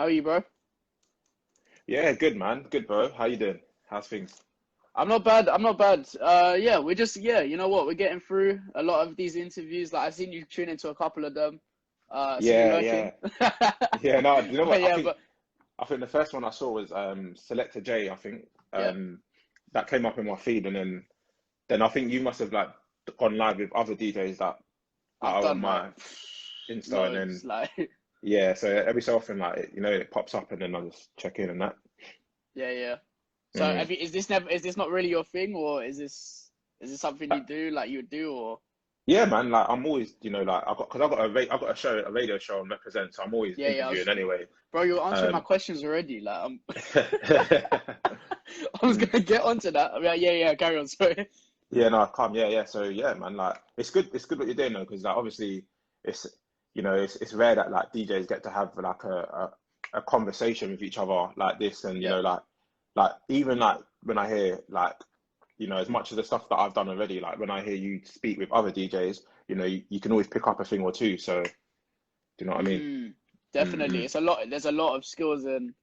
are you, bro? Yeah, good man. Good, bro. How you doing? How's things? I'm not bad. I'm not bad. Yeah, we're just you know what? We're getting through a lot of these interviews. Like I've seen you tune into a couple of them. Seen you Yeah, lurking. yeah. Yeah, no, you know But what? yeah, but I think the first one I saw was Selector J, I think. yeah, That came up in my feed, and then I think you must have like gone live with other DJs that I've are on done like my Insta, and loads. then Like yeah, so every so often like it pops up, and then I just check in and that. yeah, yeah. So Mm. have you, is this not really your thing, or is this something you do like you would do, or Yeah, man. Like I'm always, like I got I got a radio show on Represent, so I'm always yeah, yeah. interviewing anyway. Bro, you're answering my Um, questions already. Like I was gonna get onto that. I mean, yeah, yeah. Carry on. Sorry. Yeah, no, I can't. Yeah, yeah. So yeah, man, like it's good. It's good what you're doing though, because like obviously it's it's rare that like DJs get to have like a conversation with each other like this, and Yeah. like even like when I hear like as much of the stuff that I've done already, like when I hear you speak with other DJs, you can always pick up a thing or two. So do you know what I mean? Mm, definitely. Mm-mm. It's a lot. There's a lot of skills and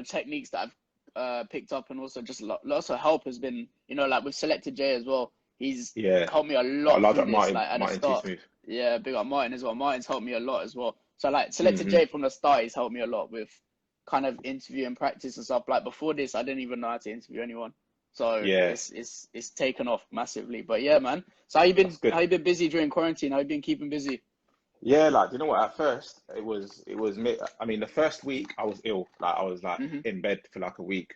techniques that I've picked up, and also just lots of help has been like with Selected J as well. He's Yeah. helped me a Oh, lot large through up this. Martin, Like at the Martin Too start, Smooth. yeah, big up Martin as well. Martin's helped me a lot as well. So like Selected Hmm. J from the start, he's helped me a lot with kind of interview and practice and stuff. Like before this, I didn't even know how to interview anyone. So Yeah, it's taken off massively. But yeah, man. So that's good. how you been busy during quarantine? How you been keeping busy? Yeah, like you know what? At first, it was me. I mean, the first week I was ill. Like I was like Hmm. in bed for like a week.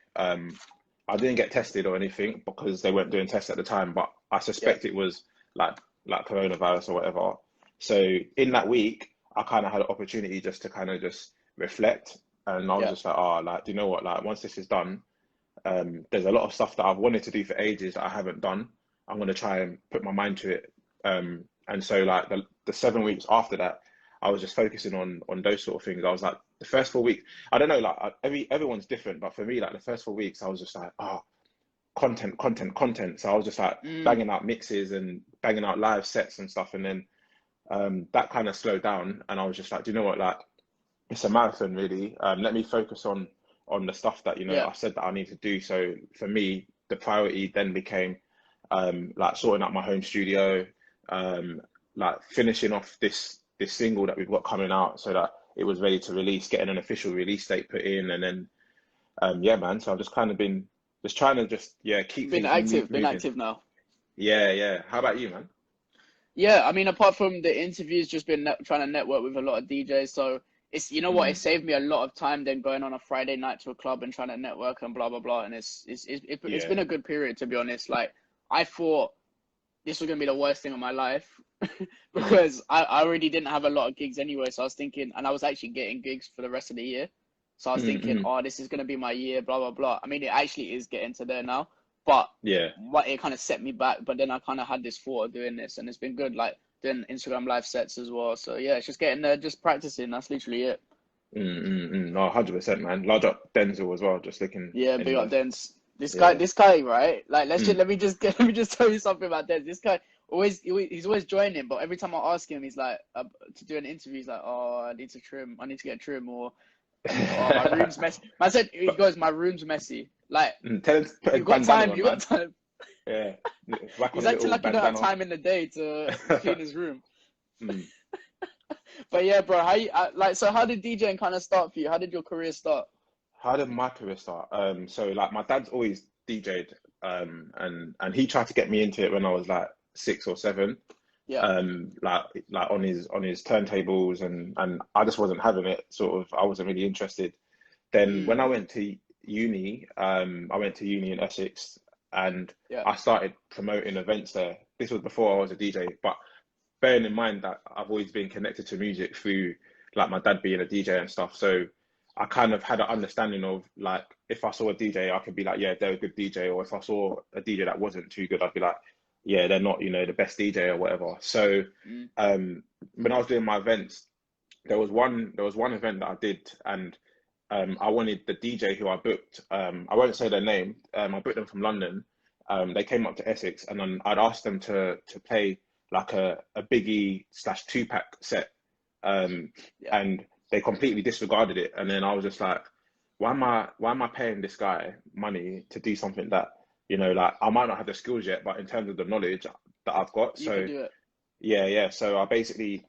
I didn't get tested or anything because they weren't doing tests at the time. But I Yeah, suspect it was like coronavirus or whatever. So in that week, I kind of had an opportunity just to kind of just reflect, and I was yeah, just like, oh, like do you know what? Like once this is done, there's a lot of stuff that I've wanted to do for ages that I haven't done. I'm going to try and put my mind to it. And so like the 7 weeks after that, I was just focusing on those sort of things. I was like the first 4 weeks, I don't know, like everyone's different, but for me, like the first 4 weeks, I was just like, oh, content, content, content. So I was just like mm, banging out mixes and banging out live sets and stuff. And then that kind of slowed down, and I was just like, do you know what, like it's a marathon really. Let me focus on the stuff that yeah. I said that I need to do. So for me, the priority then became like sorting out my home studio, um, like finishing off this single that we've got coming out, so that it was ready to release, getting an official release date put in, and then yeah, man. So I've just kind of been just trying to just keep things Been moving. active now. Yeah, yeah. How about you, man? Yeah, I mean, apart from the interviews, just been trying to network with a lot of DJs. So it's you know what, it Mm, saved me a lot of time than going on a Friday night to a club and trying to network and blah blah blah. And it's been yeah. a good period to be honest. Like I thought this was gonna be the worst thing of my life Mm, because I already didn't have a lot of gigs anyway. So I was thinking, and I was actually getting gigs for the rest of the year. So I was mm, thinking, mm. oh, this is gonna be my year, blah blah blah. I mean, it actually is getting to there now, but Yeah. what it kind of set me back. But then I kind of had this thought of doing this, and it's been good, like doing Instagram live sets as well. So yeah, it's just getting there, just practicing. That's literally it. Mm, mm, mm. No, 100%, man. Large up Denzel as well, just looking Yeah, big up anywhere. Dens. Yeah. This guy, right? Like, Mm. let me just get, let me just tell you something about Dens. This guy he's always joining, but every time I ask him, he's like to do an interview, he's like, oh, I need to trim, I need to get trim, or oh, my room's messy. I said, he But goes, my room's messy. Like, tell him to put if a you've got bandana time, on, you got man. time. Yeah. Whack on He's a acting little like you don't have bandana. time in the day to clean his room. Mm. But yeah, bro, so how did DJing kind of start for you? How did your career start? How did my career start? So like my dad's always DJ'd, and he tried to get me into it when I was like 6 or 7, Yeah. like on his turntables, and I just wasn't having it. Sort of, I wasn't really interested. Then when I Mm, went to uni, I went to uni in Essex, and yeah. I started promoting events there. This was before I was a DJ, but bearing in mind that I've always been connected to music through like my dad being a DJ and stuff. So I kind of had an understanding of like if I saw a DJ, I could be like, yeah, they're a good DJ, or if I saw a DJ that wasn't too good, I'd be like, yeah, they're not, the best DJ or whatever. So Mm, um, when I was doing my events, there was one event that I did, and I wanted the DJ who I booked. I won't say their name. I booked them from London. They came up to Essex, and then I'd asked them to play like a Biggie slash Tupac set. Um, yeah. and they completely disregarded it. And then I was just like, why am I paying this guy money to do something that, you know, like I might not have the skills yet, but in terms of the knowledge that I've got. You can So do it. yeah. So I basically,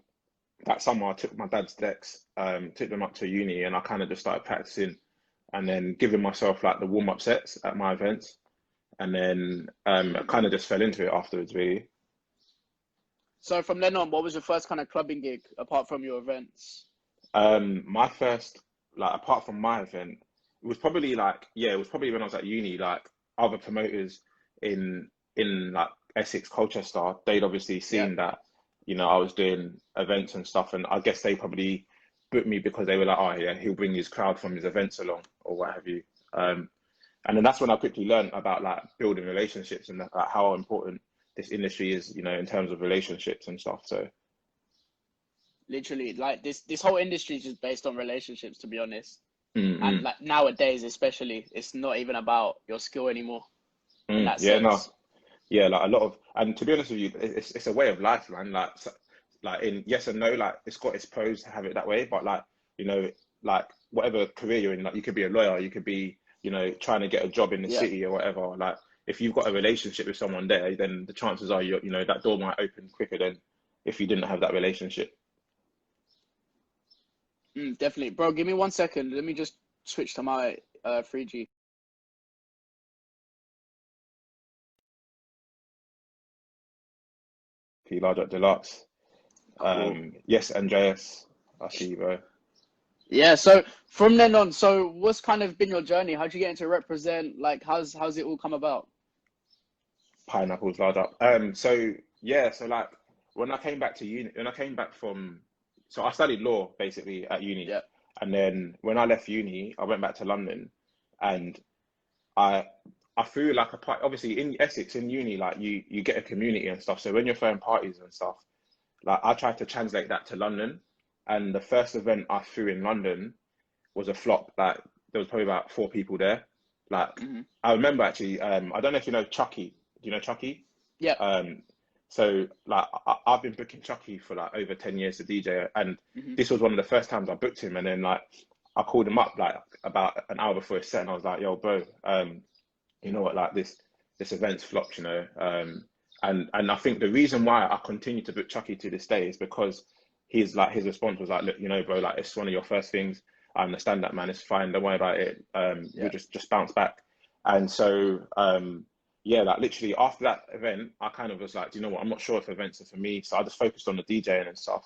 that summer I took my dad's decks, took them up to uni, and I kind of just started practicing and then giving myself like the warm-up sets at my events. And then I kind of just fell into it afterwards, really. So from then on, what was your first kind of clubbing gig apart from your events? My first, like, apart from my event, it was probably like, yeah, it was probably when I was at uni, like other promoters in like Essex, Colchester, they'd obviously Yeah. seen that, you know, I was doing events and stuff, and I guess they probably booked me because they were like, oh yeah, he'll bring his crowd from his events along or what have you. And then that's when I quickly learned about like building relationships and like how important this industry is, you know, in terms of relationships and stuff. So Literally, like this whole industry is just based on relationships, to be honest. And mm, like nowadays, especially, it's not even about your skill anymore in that yeah, no, sense. yeah, like a lot of, and to be honest with you, it's a way of life, man. Like like in yes and no, like it's got its pros to have it that way, but like, you know, like whatever career you're in, like you could be a lawyer, you could be, you know, trying to get a job in the Yeah. city or whatever. Like if you've got a relationship with someone there, then the chances are you know that door might open quicker than if you didn't have that relationship. Definitely. Bro, give me 1 second. Let me just switch to my 3G. P large at deluxe. Cool. Yes, Andreas, I see you, bro. Yeah, so from then on, so what's kind of been your journey? How'd you get into represent? Like, how's it all come about? Pineapples large up. So yeah, so like when I came back to uni, when I came back from, so I studied law basically at uni, Yeah. and then when I left uni, I went back to London, and I I threw like a part. Obviously in Essex in uni, like you get a community and stuff. So when you're throwing parties and stuff, like I tried to translate that to London, and the first event I threw in London was a flop. Like there was probably about 4 people there. Like hmm I remember actually, I don't know if you know Chucky. Do you know Chucky? Yeah. Um, so like I've been booking Chucky for like over 10 years to DJ, and hmm this was one of the first times I booked him. And then like I called him up like about an hour before his set, and I was like, "Yo, bro, you know what? Like this event's flopped, you know." And I think the reason why I continue to book Chucky to this day is because he's like his response was like, "Look, you know, bro, like it's one of your first things. I understand that, man. It's fine. Don't worry about it. We'll Yeah. just bounce back." And so yeah, like literally after that event, I kind of was like, do you know what? I'm not sure if events are for me. So I just focused on the DJing and stuff.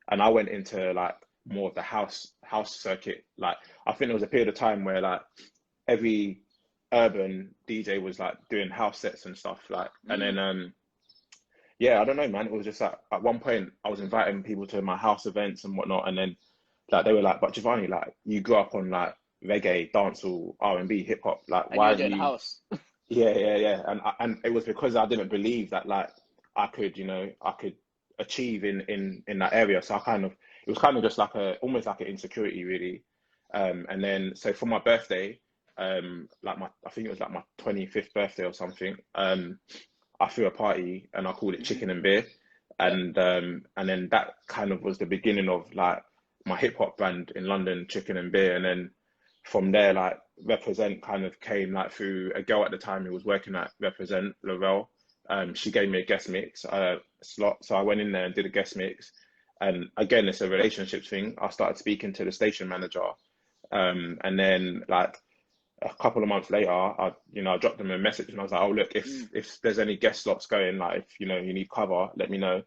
And I went into like more of the house circuit. Like I think there was a period of time where like every urban DJ was like doing house sets and stuff. Like and then Mm. yeah, I don't know, man. It was just like at one point I was inviting people to my house events and whatnot, and then like they were like, "But Giovanni, like you grew up on like reggae, dancehall, R&B, hip hop. Like And why you're are doing you?" house. Yeah. And it was because I didn't believe that like I could, you know, I could achieve in that area. So I kind of it was kind of just like a almost like an insecurity really. And then so for my birthday, like my I think it was like my 25th birthday or something. I threw a party and I called it hmm chicken and beer. Yeah. And then that kind of was the beginning of like my hip hop brand in London, Chicken and Beer. And then from there, like Represent kind of came like through a girl at the time who was working at Represent, Lavelle. She gave me a guest mix slot. So I went in there and did a guest mix. And again, it's a relationships thing. I started speaking to the station manager. And then like a couple of months later, I dropped them a message and I was like, oh look, Mm. if there's any guest slots going, like if you know you need cover, let me know.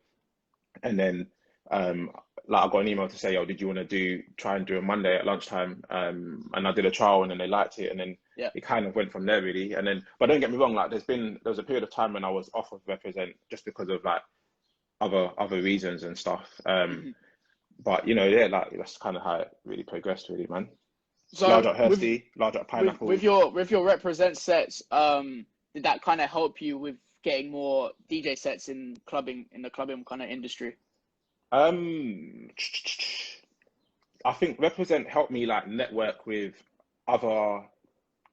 And then um like I got an email to say, oh, did you want to try and do a Monday at lunchtime? And I did a trial and then they liked it and then Yeah. it kind of went from there really. And then but don't get me wrong, like there was a period of time when I was off of Represent just because of like other reasons and stuff. hmm But you know, yeah, like that's kind of how it really progressed really, man. Large So up Hursty, large up with Pineapples. your represent sets, did that kind of help you with getting more DJ sets in the clubbing kind of industry? Um, I think Represent helped me like network with other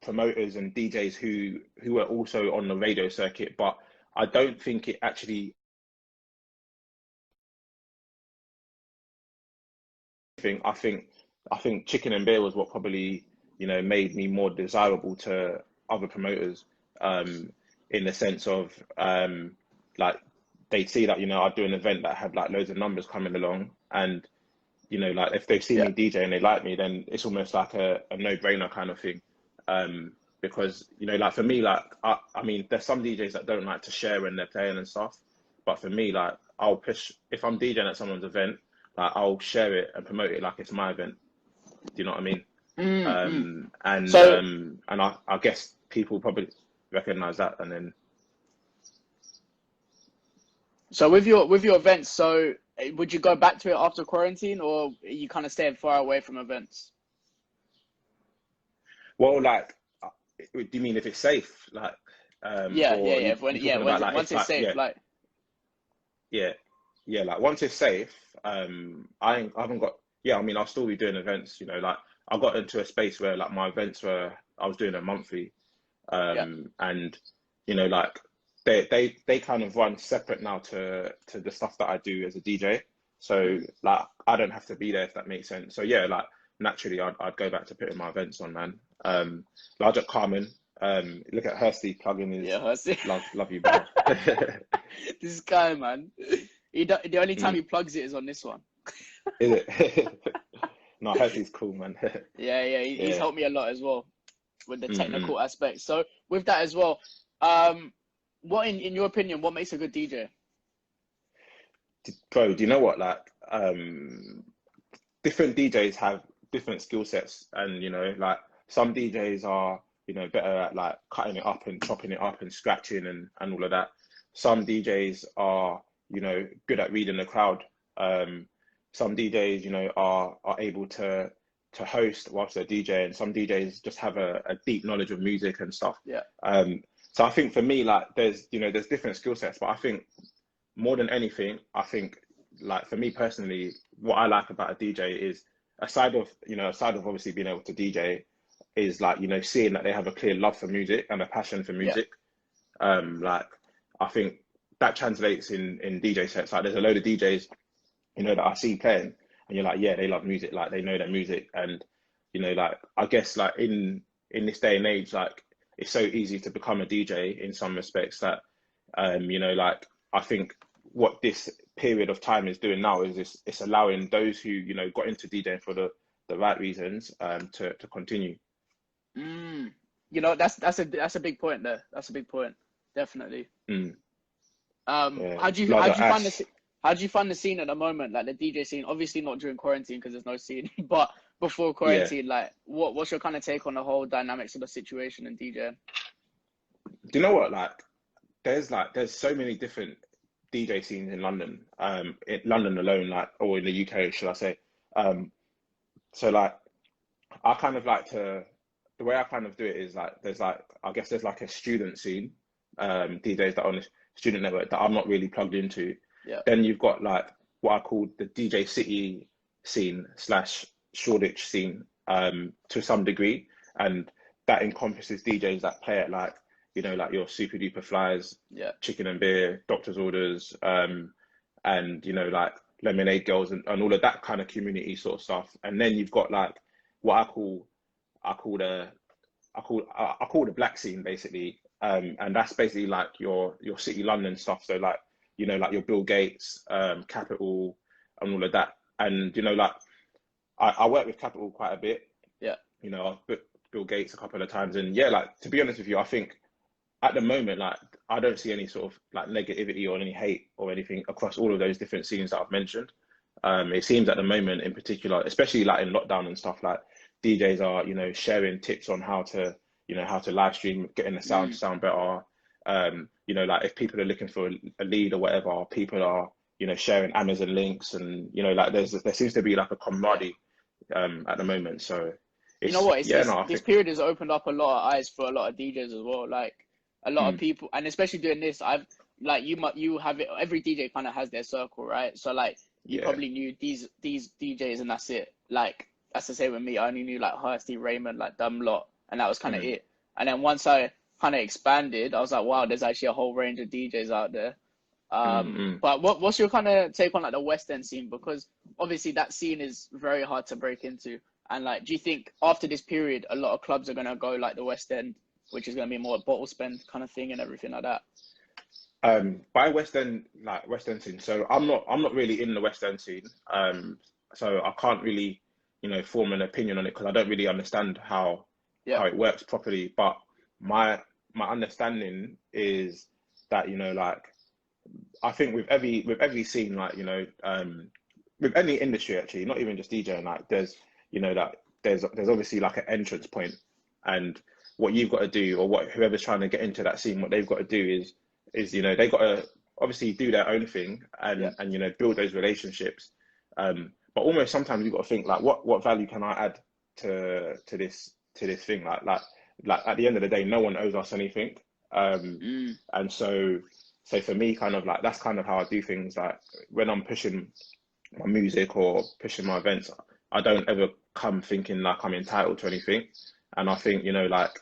promoters and DJs who were also on the radio circuit, but I don't think it actually I think I think chicken and beer was what probably, made me more desirable to other promoters, in the sense of, like they see that, I'd do an event that had like loads of numbers coming along, and, like if they see Yeah. me DJ and they like me, then it's almost like a no-brainer kind of thing. Because, like for me, like, I mean, there's some DJs that don't like to share when they're playing and stuff. But for me, like, I'll push, if I'm DJing at someone's event, like, I'll share it and promote it like it's my event. Do you know what I mean? Mm-hmm. And So, I guess people probably recognize that. And then, so with your events, so would you go back to it after quarantine, or you kind of staying far away from events? well, like, do you mean if it's safe? Like, Yeah, yeah, or yeah. you talking about like, Once if it's like, safe, yeah, like, yeah, yeah, like once it's safe, I haven't got, yeah, I mean, I'll still be doing events, like I got into a space where like my events were, I was doing a monthly, yeah. and like they kind of run separate now to the stuff that I do as a DJ. So Mm. like I don't have to be there, if that makes sense. So yeah, like naturally I'd go back to putting my events on, man. Large up Carmen, look at Hursty plugging his Yeah, I see. love you, brother. This guy, man. The only time Mm, he plugs it is on this one. is it? No, Hursty's cool, man. Yeah, yeah. He's Yeah. helped me a lot as well with the Mm-mm. technical aspects. So with that as well, what in your opinion, what makes a good DJ? Bro, do you know what? Like, different DJs have different skill sets, and like some DJs are, better at like cutting it up and chopping it up and scratching and all of that. Some DJs are, good at reading the crowd. Some DJs, are able to host whilst they're DJing. Some DJs just have a deep knowledge of music and stuff. Yeah, So I think for me, like, there's different skill sets, but I think more than anything, I think, like, for me personally, what I like about a DJ is, aside of obviously being able to DJ, is like, seeing that they have a clear love for music and a passion for yeah. music. Like, I think that translates in DJ sets. Like, there's a load of DJs, that I see playing, and you're like, yeah, they love music, like they know their music. And, like, I guess, like, in this day and age, like, it's so easy to become a DJ in some respects that, like, I think what this period of time is doing now is it's allowing those who, got into DJing for the right reasons, to continue. Mm. That's a big point there. That's a big point, definitely. Mm, yeah. How do you Larger find Ash. how do you find the scene at the moment, like the DJ scene? Obviously not during quarantine because there's no scene, but before Yeah. quarantine, like what's your kind of take on the whole dynamics of the situation in DJ? Do you know what? There's so many different DJ scenes in London, in London alone, like, or in the UK, should I say? Um, so like, I kind of like to, the way I kind of do it is like, I guess there's like a student scene, DJs that are on the student network that I'm not really plugged into. Yeah, Then you've got like what I call the DJ City scene slash Shoreditch scene, to some degree, and that encompasses DJs that play at like, like your Super Duper Flies, yeah. Chicken and Beer, Doctor's Orders, and like Lemonade Girls, and all of that kind of community sort of stuff. And then you've got like what I call the I call the black scene basically, and that's basically like your City London stuff. So like, like your Bill Gates, Capital, and all of that. And like, I work with Capital quite a bit. Yeah. I've booked Bill Gates a couple of times, and yeah, like, to be honest with you, I think at the moment, like, I don't see any sort of like negativity or any hate or anything across all of those different scenes that I've mentioned. It seems at the moment in particular, especially like in lockdown and stuff, like DJs are, sharing tips on how to, how to live stream, getting the Mm. sound better. Like if people are looking for a lead or whatever, people are, sharing Amazon links, and, like there seems to be like a Yeah. camaraderie, at the moment. So You know it's, what? yeah, no, I This think, period has opened up a lot of eyes for a lot of DJs as well. Like a lot of mm, people, and especially doing this, I've like you have it. Every DJ kind of has their circle, right? So like you yeah, probably knew these DJs and that's it. Like that's the same with me. I only knew like Hursty, Raymond, like dumb lot, and that was kind of mm, it. And then once I kind of expanded, I was like, wow, there's actually a whole range of DJs out there. mm. But what's your kind of take on like the West End scene? Because obviously that scene is very hard to break into. And like, do you think after this period, a lot of clubs are gonna go like the West End, which is gonna be more bottle spend kind of thing and everything like that? By West End, like West End scene. So I'm not really in the West End scene. So I can't really, form an opinion on it because I don't really understand Yeah, how it works properly. But my understanding is that, like, I think with every scene, like, with any industry actually, not even just DJing, like there's, that there's obviously like an entrance point, and what you've got to do, or what whoever's trying to get into that scene, what they've got to do is they got to obviously do their own thing, yeah, and build those relationships. But almost sometimes you've got to think like, what value can I add to this thing? Like at the end of the day, no one owes us anything. And so for me, kind of like, that's kind of how I do things. Like when I'm pushing my music or pushing my events, I don't ever come thinking like I'm entitled to anything. And I think, like,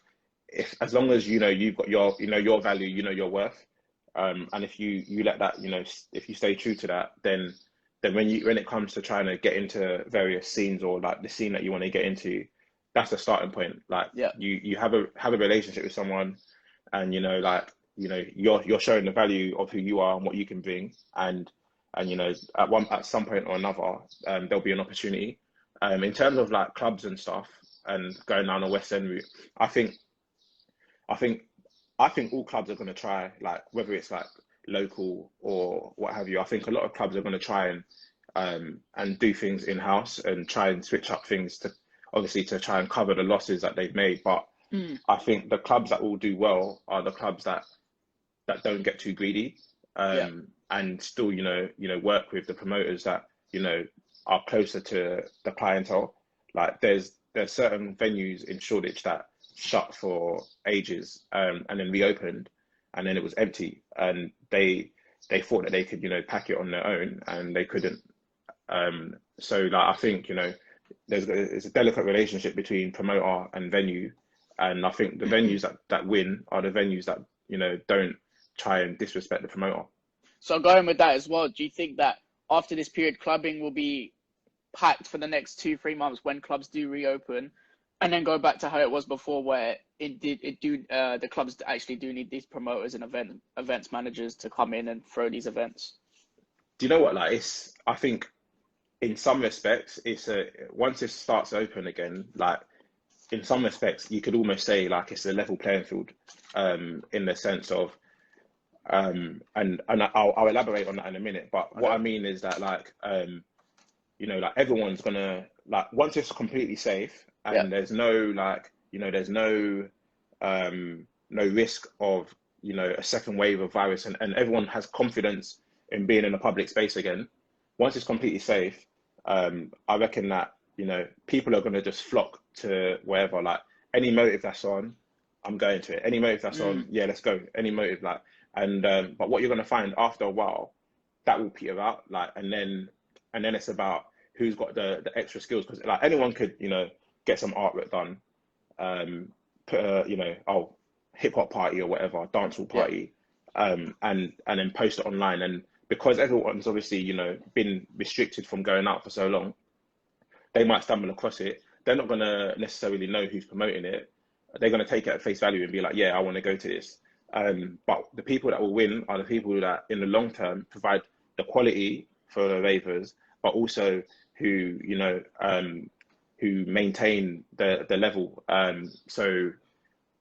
if as long as you've got your value, your worth, and if you let that, if you stay true to that, then when it comes to trying to get into various scenes, or like the scene that you want to get into, that's the starting point. Like yeah. you have a relationship with someone, and like, you're showing the value of who you are and what you can bring, and at some point or another, there'll be an opportunity. In terms of like clubs and stuff, and going down the West End route, I think I think I think all clubs are going to try, like, whether it's like local or what have you. I think a lot of clubs are going to try and do things in house and try and switch up things to, obviously, to try and cover the losses that they've made. But Mm, I think the clubs that will do well are the clubs that don't get too greedy, yeah. and still, work with the promoters that, are closer to the clientele. Like there's certain venues in Shoreditch that shut for ages, and then reopened, and then it was empty, and they thought that they could, pack it on their own, and they couldn't. So like, I think, there's a delicate relationship between promoter and venue, and I think the venues that win are the venues that, don't try and disrespect the promoter. So going with that as well, do you think that after this period, clubbing will be packed for the next 2, 3 months when clubs do reopen, and then go back to how it was before, where the clubs actually do need these promoters and events managers to come in and throw these events? Do you know what? Like, I think in some respects, once it starts open again, like, in some respects, you could almost say like it's a level playing field, in the sense of, and I'll elaborate on that in a minute. But what Okay. I mean is that, like, like, everyone's gonna, like, once it's completely safe Yeah. and there's no, like, there's no risk of, a second wave of virus, and everyone has confidence in being in a public space again. Once it's completely safe, I reckon that, people are gonna just flock to wherever. Like, any motive that's on, I'm going to it. Any motive that's on, Mm, yeah, let's go. Any motive, like, and but what you're gonna find after a while, that will peter out, like, and then it's about who's got the extra skills, because like anyone could, get some artwork done, put a, hip hop party or whatever, dancehall yeah. party, and then post it online. And because everyone's obviously, been restricted from going out for so long, they might stumble across it. They're not gonna necessarily know who's promoting it. They're gonna take it at face value and be like, yeah, I want to go to this. But the people that will win are the people that, in the long term, provide the quality for the ravers, but also who, who maintain the level. So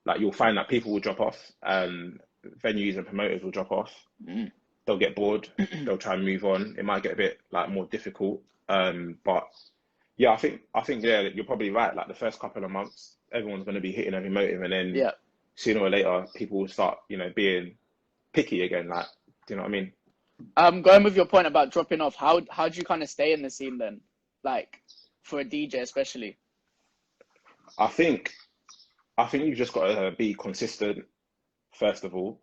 like, you'll find that people will drop off, venues and promoters will drop off. Mm. They'll get bored. They'll try and move on. It might get a bit like more difficult. But yeah, I think yeah, you're probably right. Like, the first couple of months, everyone's going to be hitting every motive, and then Yeah. sooner or later, people will start, being picky again. Like, do you know what I mean? Going with your point about dropping off, how do you kind of stay in the scene then? Like, for a DJ especially. I think I think you've just got to be consistent first of all.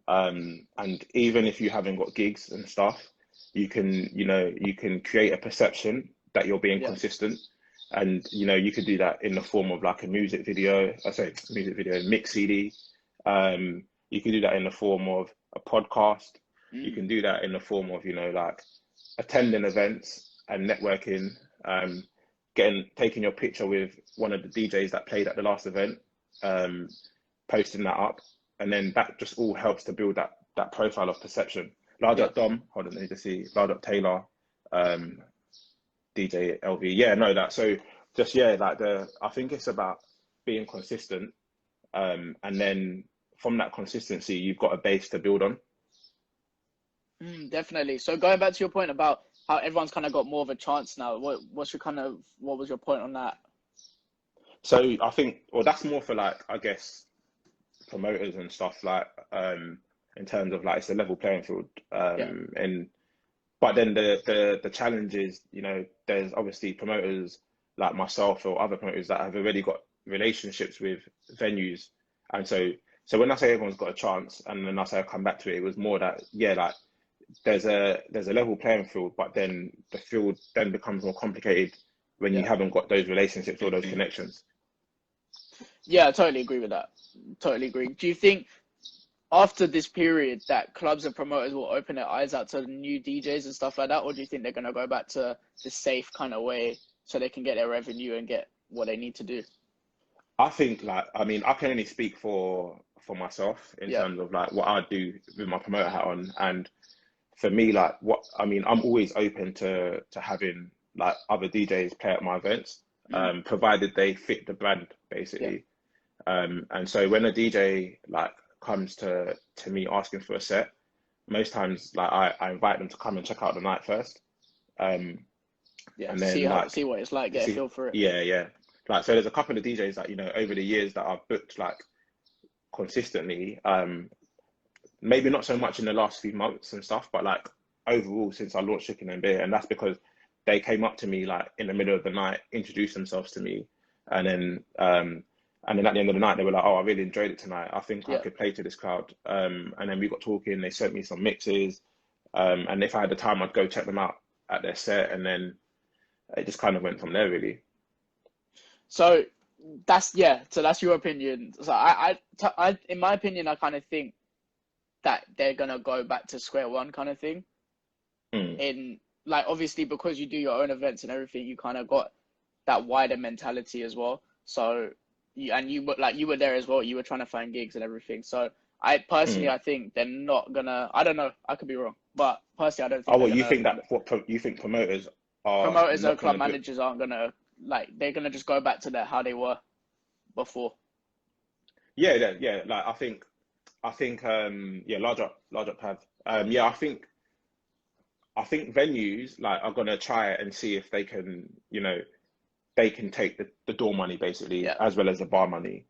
And even if you haven't got gigs and stuff, you can create a perception that you're being Yeah. consistent. And, you could do that in the form of like a music video, I say music video, mix CD. You can do that in the form of a podcast. You Mm, can do that in the form of, like, attending events and networking, taking your picture with one of the DJs that played at the last event, posting that up, and then that just all helps to build that profile of perception. Large up Dom, hold on, let me just see. Large up Taylor, DJ LV. Yeah, no, that. So just like I think it's about being consistent, and then from that consistency, you've got a base to build on. Definitely. So going back to your point about how everyone's kind of got more of a chance now, what was your point on that? So I think, well, that's more for like, I guess, promoters and stuff, like in terms of like it's a level playing field. But then the challenge is, you know, there's obviously promoters like myself or other promoters that have already got relationships with venues, and so when I say everyone's got a chance, and then I say I come back to it, it was more that like there's a level playing field, but then the field then becomes more complicated when you haven't got those relationships or those connections. Yeah, I totally agree with that. Totally agree. Do you think after this period that clubs and promoters will open their eyes out to new DJs and stuff like that, or do you think they're going to go back to the safe kind of way so they can get their revenue and get what they need to do? I think, like, I mean, I can only speak for myself in terms of like what I do with my promoter hat on, and for me, like, I'm always open to having like other DJs play at my events, provided they fit the brand, basically. And so when a DJ like comes to me asking for a set, most times like I invite them to come and check out the night first. And then see what it's like, get a feel for it. Yeah. Like, so there's a couple of DJs that, you know, over the years that I've booked like consistently, maybe not so much in the last few months and stuff, but like overall since I launched Chicken and Beer. And that's because they came up to me like in the middle of the night, introduced themselves to me, and then at the end of the night they were like, oh, I really enjoyed it tonight, I think I could play to this crowd. And then we got talking, they sent me some mixes, and if I had the time I'd go check them out at their set, and then it just kind of went from there, really. So that's your opinion. So I in my opinion, I kind of think that they're gonna go back to square one kind of thing. In like, obviously because you do your own events and everything, you kind of got that wider mentality as well. So you were there as well. You were trying to find gigs and everything. So I personally, I think they're not gonna. I don't know. I could be wrong, but personally, I don't think. Oh, well, you think that you think promoters or club managers aren't gonna, like, they're gonna just go back to how they were before? Yeah. Like I think large up have. I think venues like are gonna try and see if they can, you know, they can take the door money basically, as well as the bar money.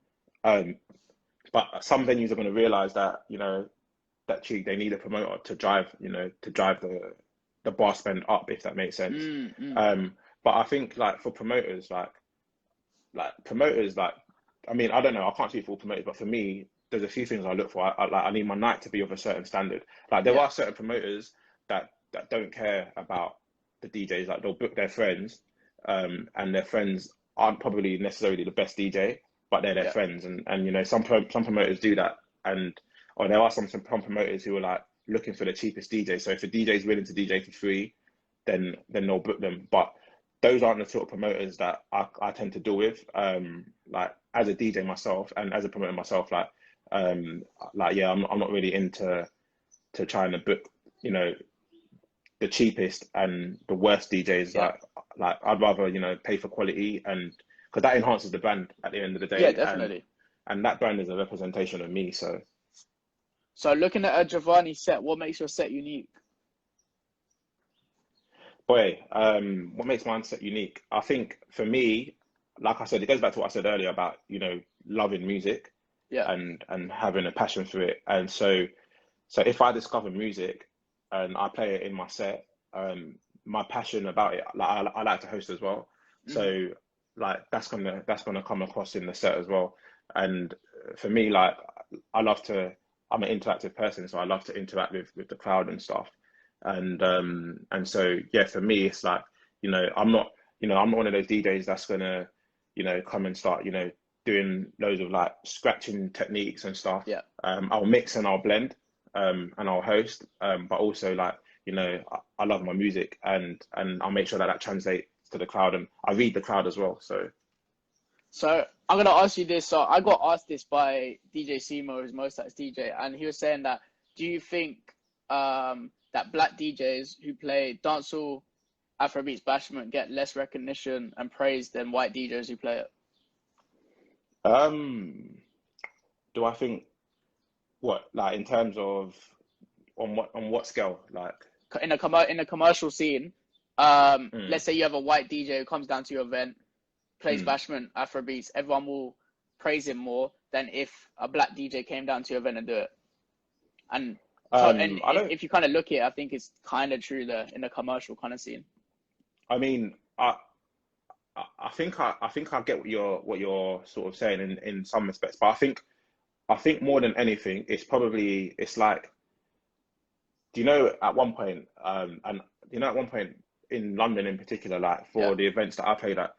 But some venues are going to realize that, you know, that they need a promoter to drive the bar spend up, if that makes sense. But I think like for promoters, like promoters, like, I mean, I don't know, I can't speak for all promoters, but for me, there's a few things I look for. I need my night to be of a certain standard. Like there are certain promoters that don't care about the DJs. Like they'll book their friends, and their friends aren't probably necessarily the best DJ, but they're their friends. And you know, some promoters do that. Or there are some promoters who are like looking for the cheapest DJ. So if a DJ is willing to DJ for free, then they'll book them. But those aren't the sort of promoters that I tend to deal with. Like as a DJ myself and as a promoter myself, I'm not really into trying to book, you know, the cheapest and the worst DJs. Like I'd rather, you know, pay for quality, and because that enhances the brand at the end of the day. Yeah, definitely. And that brand is a representation of me. So looking at a Jevanni set, what makes your set unique? Boy, what makes my set unique? I think for me, like I said, it goes back to what I said earlier about, you know, loving music, and having a passion for it. And so if I discover music and I play it in my set, my passion about it, like I like to host as well. So like that's gonna come across in the set as well. And for me, like I'm an interactive person, so I love to interact with the crowd and stuff. And so for me, it's like, you know, I'm not one of those DJs that's gonna, you know, come and start, you know, doing loads of like scratching techniques and stuff. I'll mix and I'll blend, and I'll host, but also, like, you know, I love my music, and I'll make sure that translates to the crowd, and I read the crowd as well. So I'm gonna ask you this. So I got asked this by DJ Simo, who's Most Acts DJ, and he was saying that, do you think that black DJs who play dancehall, Afrobeats, bashment get less recognition and praise than white DJs who play it? Do I think what, like, in terms of on what scale, like In a commercial scene, let's say you have a white DJ who comes down to your event, plays bashment, Afrobeats, everyone will praise him more than if a black DJ came down to your event and do it. And if you kind of look at it, I think it's kind of true there in a commercial kind of scene. I mean, I think I get what you're sort of saying in some respects, but I think more than anything, it's like, do you know at one point, and you know at one point in London in particular, like for the events that I played at,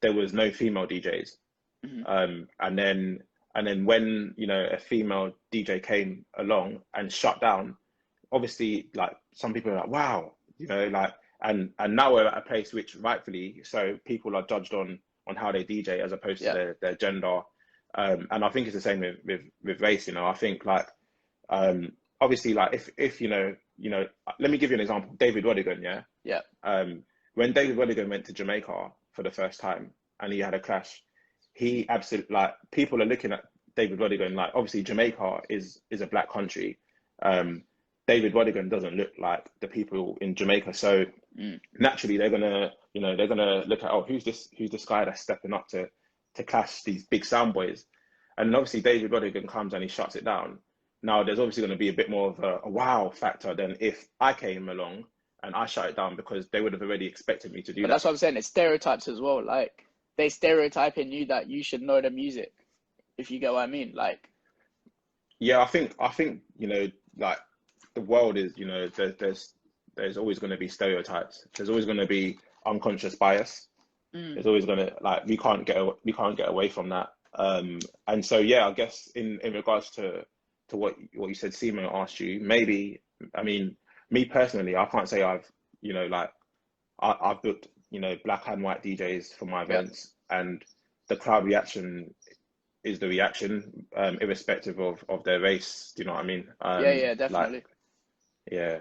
there was no female DJs, and then when, you know, a female DJ came along and shut down, obviously, like, some people are like, wow, you know, like, and now we're at a place which rightfully so people are judged on how they DJ as opposed to their gender, and I think it's the same with race. You know, I think, like, obviously, like, if you know, let me give you an example. David Rodigan, when David Rodigan went to Jamaica for the first time and he had a clash, he absolutely, like, people are looking at David Rodigan, like, obviously Jamaica is a black country. David Rodigan doesn't look like the people in Jamaica, so naturally they're gonna look at, oh, who's this guy that's stepping up to clash these big sound boys, and obviously David Rodigan comes and he shuts it down. Now there's obviously going to be a bit more of a wow factor than if I came along and I shut it down, because they would have already expected me to do that. That's what I'm saying. It's stereotypes as well. Like, they stereotype in you that you should know the music, if you get what I mean. Like, yeah, I think you know, like, the world is, you know, there's always going to be stereotypes. There's always going to be unconscious bias. There's always going to, like, we can't get away from that. And so, yeah, I guess in regards to what you said, Simo asked you, maybe, I mean, me personally, I can't say I've, you know, like, I've booked, you know, black and white DJs for my events, and the crowd reaction is the reaction, irrespective of their race. Do you know what I mean? Yeah, definitely. Like, yeah.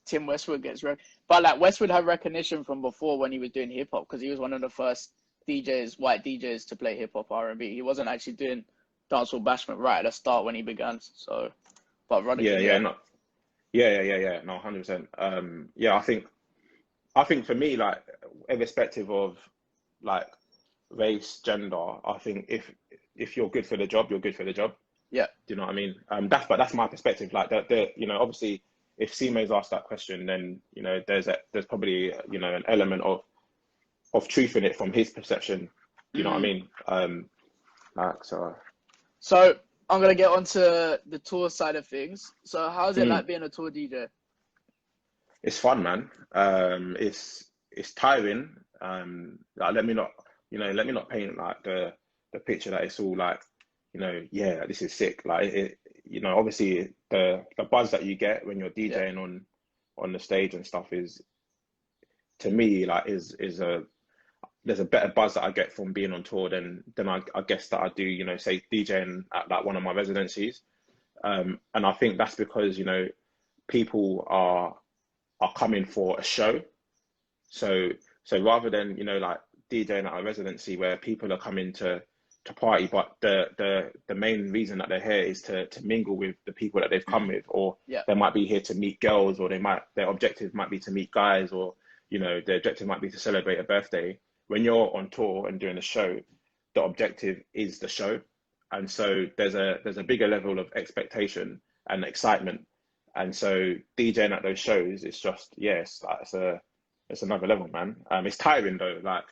Tim Westwood gets but like, Westwood had recognition from before when he was doing hip hop, because he was one of the first white DJs to play hip hop R&B. He wasn't actually doing dancehall bashment right at the start when he began. So, but Rodigan, no, 100%. Yeah, I think for me, like, irrespective of, like, race, gender, I think if you're good for the job, you're good for the job. Yeah. Do you know what I mean? That's my perspective. Like, you know, obviously, if Simo's asked that question, then, you know, there's probably, you know, an element of truth in it from his perception. Do you know what I mean? Like, so I'm gonna get onto the tour side of things. So how's it like being a tour DJ? It's fun, man. It's tiring. Like, let me not paint, like, the picture that it's all like, you know, yeah, this is sick. Like, you know, obviously the buzz that you get when you're DJing on the stage and stuff is, to me, like, there's a better buzz that I get from being on tour than I guess that I do, you know, say, DJing at, like, one of my residencies. And I think that's because, you know, people are coming for a show. So rather than, you know, like, DJing at a residency where people are coming to party, but the main reason that they're here is to mingle with the people that they've come with, or they might be here to meet girls, or their objective might be to meet guys, or, you know, their objective might be to celebrate a birthday. When you're on tour and doing a show, the objective is the show, and so there's a bigger level of expectation and excitement, and so DJing at those shows, it's just, yes, it's another level, man. It's tiring though. Like,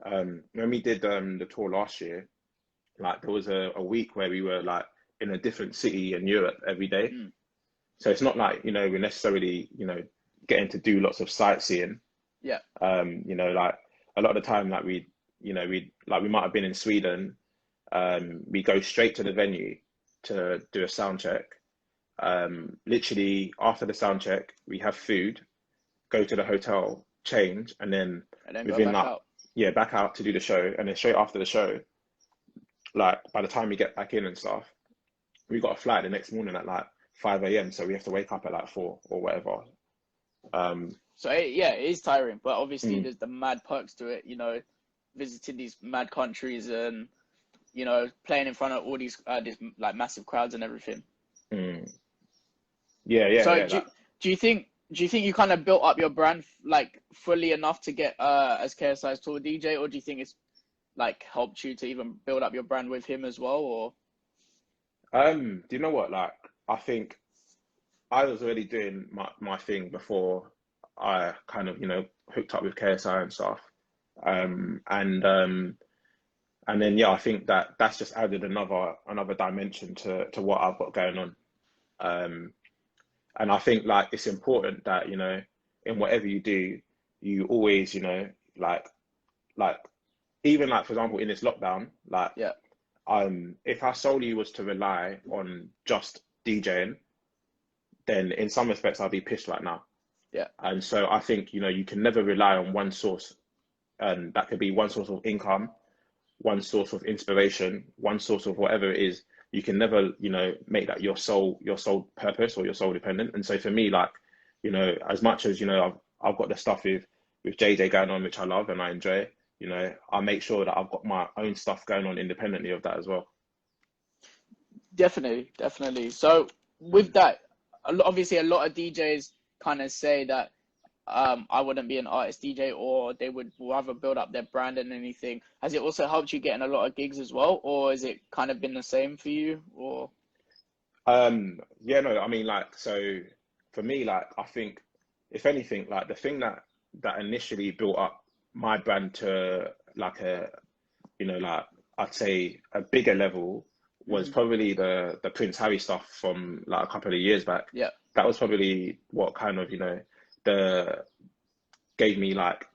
when we did the tour last year, like, there was a week where we were, like, in a different city in Europe every day. So it's not like, you know, we're necessarily, you know, getting to do lots of sightseeing. Yeah. You know, like, a lot of the time, like, we might have been in Sweden. We go straight to the venue to do a sound check. Literally after the sound check, we have food, go to the hotel, change, and then go within back that, out. yeah, back out to do the show, and then straight after the show, like by the time we get back in and stuff, we got a flight the next morning at like 5 a.m. So we have to wake up at like 4 or whatever. So yeah, it is tiring, but obviously Mm, there's the mad perks to it, you know, visiting these mad countries and, you know, playing in front of all these like massive crowds and everything. mm. Yeah, yeah, So yeah. Like, do you think you kind of built up your brand like fully enough to get as KSI's tour DJ, or do you think it's like helped you to even build up your brand with him as well, or? do you know what? Like, I think I was already doing my thing before I kind of, hooked up with KSI and stuff. Um, and um, and then yeah, I think that that's just added another dimension to what I've got going on. Um, and I think like it's important that, in whatever you do, you always, like like even like for example in this lockdown, like Yeah, if I solely was to rely on just DJing, then in some respects I'd be pissed right now. yeah, And so I think, you can never rely on one source, and that could be one source of income, one source of inspiration, one source of whatever it is. You can never, make that your sole purpose or your sole dependent. And so for me, like, as much as, I've got the stuff with JJ going on, which I love and I enjoy, I make sure that I've got my own stuff going on independently of that as well. definitely, definitely. So with that, obviously a lot of DJs kind of say that I wouldn't be an artist DJ, or they would rather build up their brand than anything. Has it also helped you getting a lot of gigs as well, or has it kind of been the same for you? Or Yeah, no, I mean, like, so for me, like, I think if anything, like the thing that initially built up my brand to like like I'd say a bigger level was Mhm. probably the Prince Harry stuff from like a couple of years back. Yeah, That was probably what kind of, the gave me like,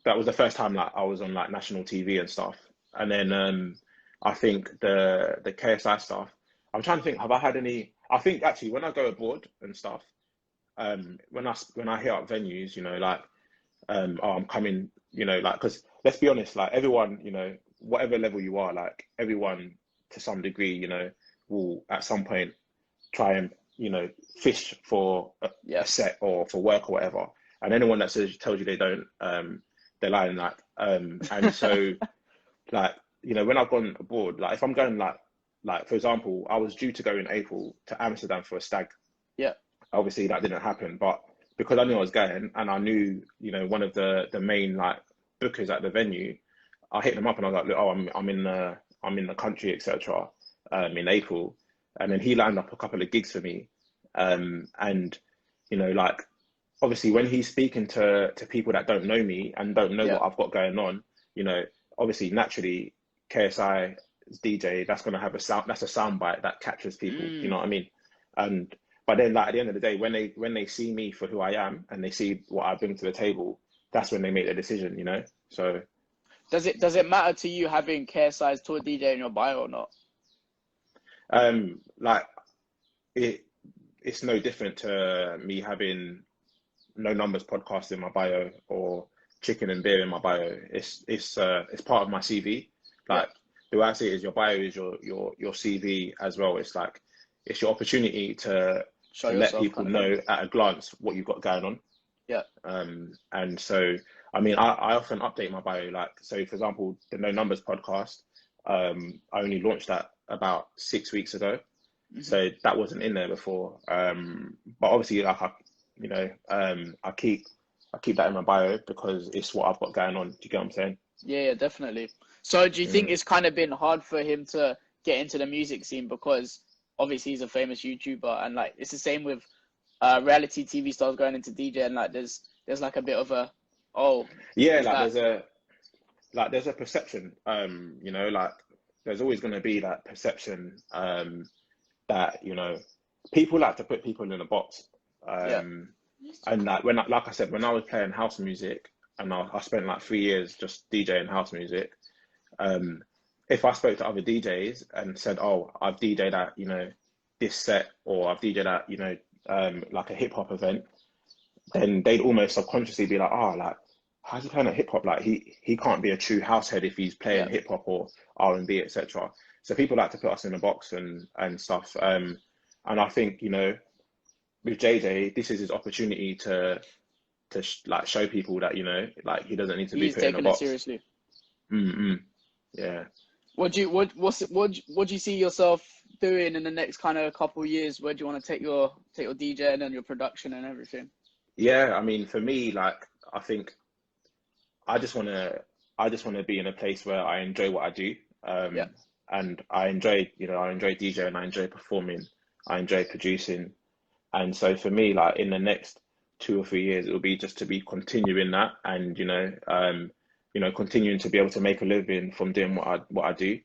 that was the first time like I was on like national TV and stuff. And then I think the KSI stuff, I'm trying to think, have I had any? I think actually when I go abroad and stuff, when I hit up venues, like oh, I'm coming, like, because let's be honest, like everyone, whatever level you are, like everyone to some degree, will at some point try and, fish for a yeah, set or for work or whatever. And anyone that tells you they don't, they're lying. Like, and so like, when I've gone abroad, like if I'm going like for example, I was due to go in April to Amsterdam for a stag. yeah. Obviously that didn't happen, but because I knew I was going and I knew, one of the main like bookers at the venue, I hit them up and I was like, look, oh, I'm in the country, etc. In April, and then he lined up a couple of gigs for me, and like obviously when he's speaking to people that don't know me and don't know Yeah. what I've got going on, obviously naturally KSI's DJ, that's gonna have a sound, that's a sound bite that captures people. Do you know Mm. what I mean? And but then like at the end of the day, when they see me for who I am and they see what I bring to the table, that's when they make their decision. So Does it matter to you having KSI's tour DJ in your bio or not? like it it's no different to me having no numbers podcast in my bio or chicken and beer in my bio. It's part of my CV. Yeah. Like the way I see it is your bio is your CV as well. It's like it's your opportunity to Show let yourself people kind of thing. know at a glance what you've got going on. Yeah. And so I mean I often update my bio, like so for example the No Numbers podcast, I only launched that about 6 weeks ago. Hmm. So that wasn't in there before. But obviously, like I keep that in my bio because it's what I've got going on. Do you get what I'm saying? Yeah, yeah, definitely. So do you think Mm. it's kind of been hard for him to get into the music scene, because obviously he's a famous YouTuber, and like it's the same with reality TV stars going into DJ, and like there's like a bit of a, oh, Yeah, is like that, there's a perception. Like there's always going to be that perception that people like to put people in a box. yeah. Um, and like I said, when I was playing house music, and I spent like 3 years just DJing house music. Um, if I spoke to other DJs and said, "Oh, I've DJed at this set, or I've DJed at like a hip hop event," then they'd almost subconsciously be like, oh, like, how's he playing at hip hop? Like he can't be a true house head if he's playing Yeah. hip hop or R&B, etc. So people like to put us in a box and stuff. And I think, you know, with JJ, this is his opportunity to like show people that, you know, like he doesn't need to be He's put in a taking it box. seriously. Yeah. What do you see yourself doing in the next kind of couple of years? Where do you want to take your DJing and your production and everything? Yeah, I mean, for me, like, I think I just want to be in a place where I enjoy what I do. Yeah. And I enjoy, you know, I enjoy DJing, I enjoy performing, I enjoy producing. And so for me, like in the next 2 or 3 years, it'll be just to be continuing that and, you know, continuing to be able to make a living from doing what I do.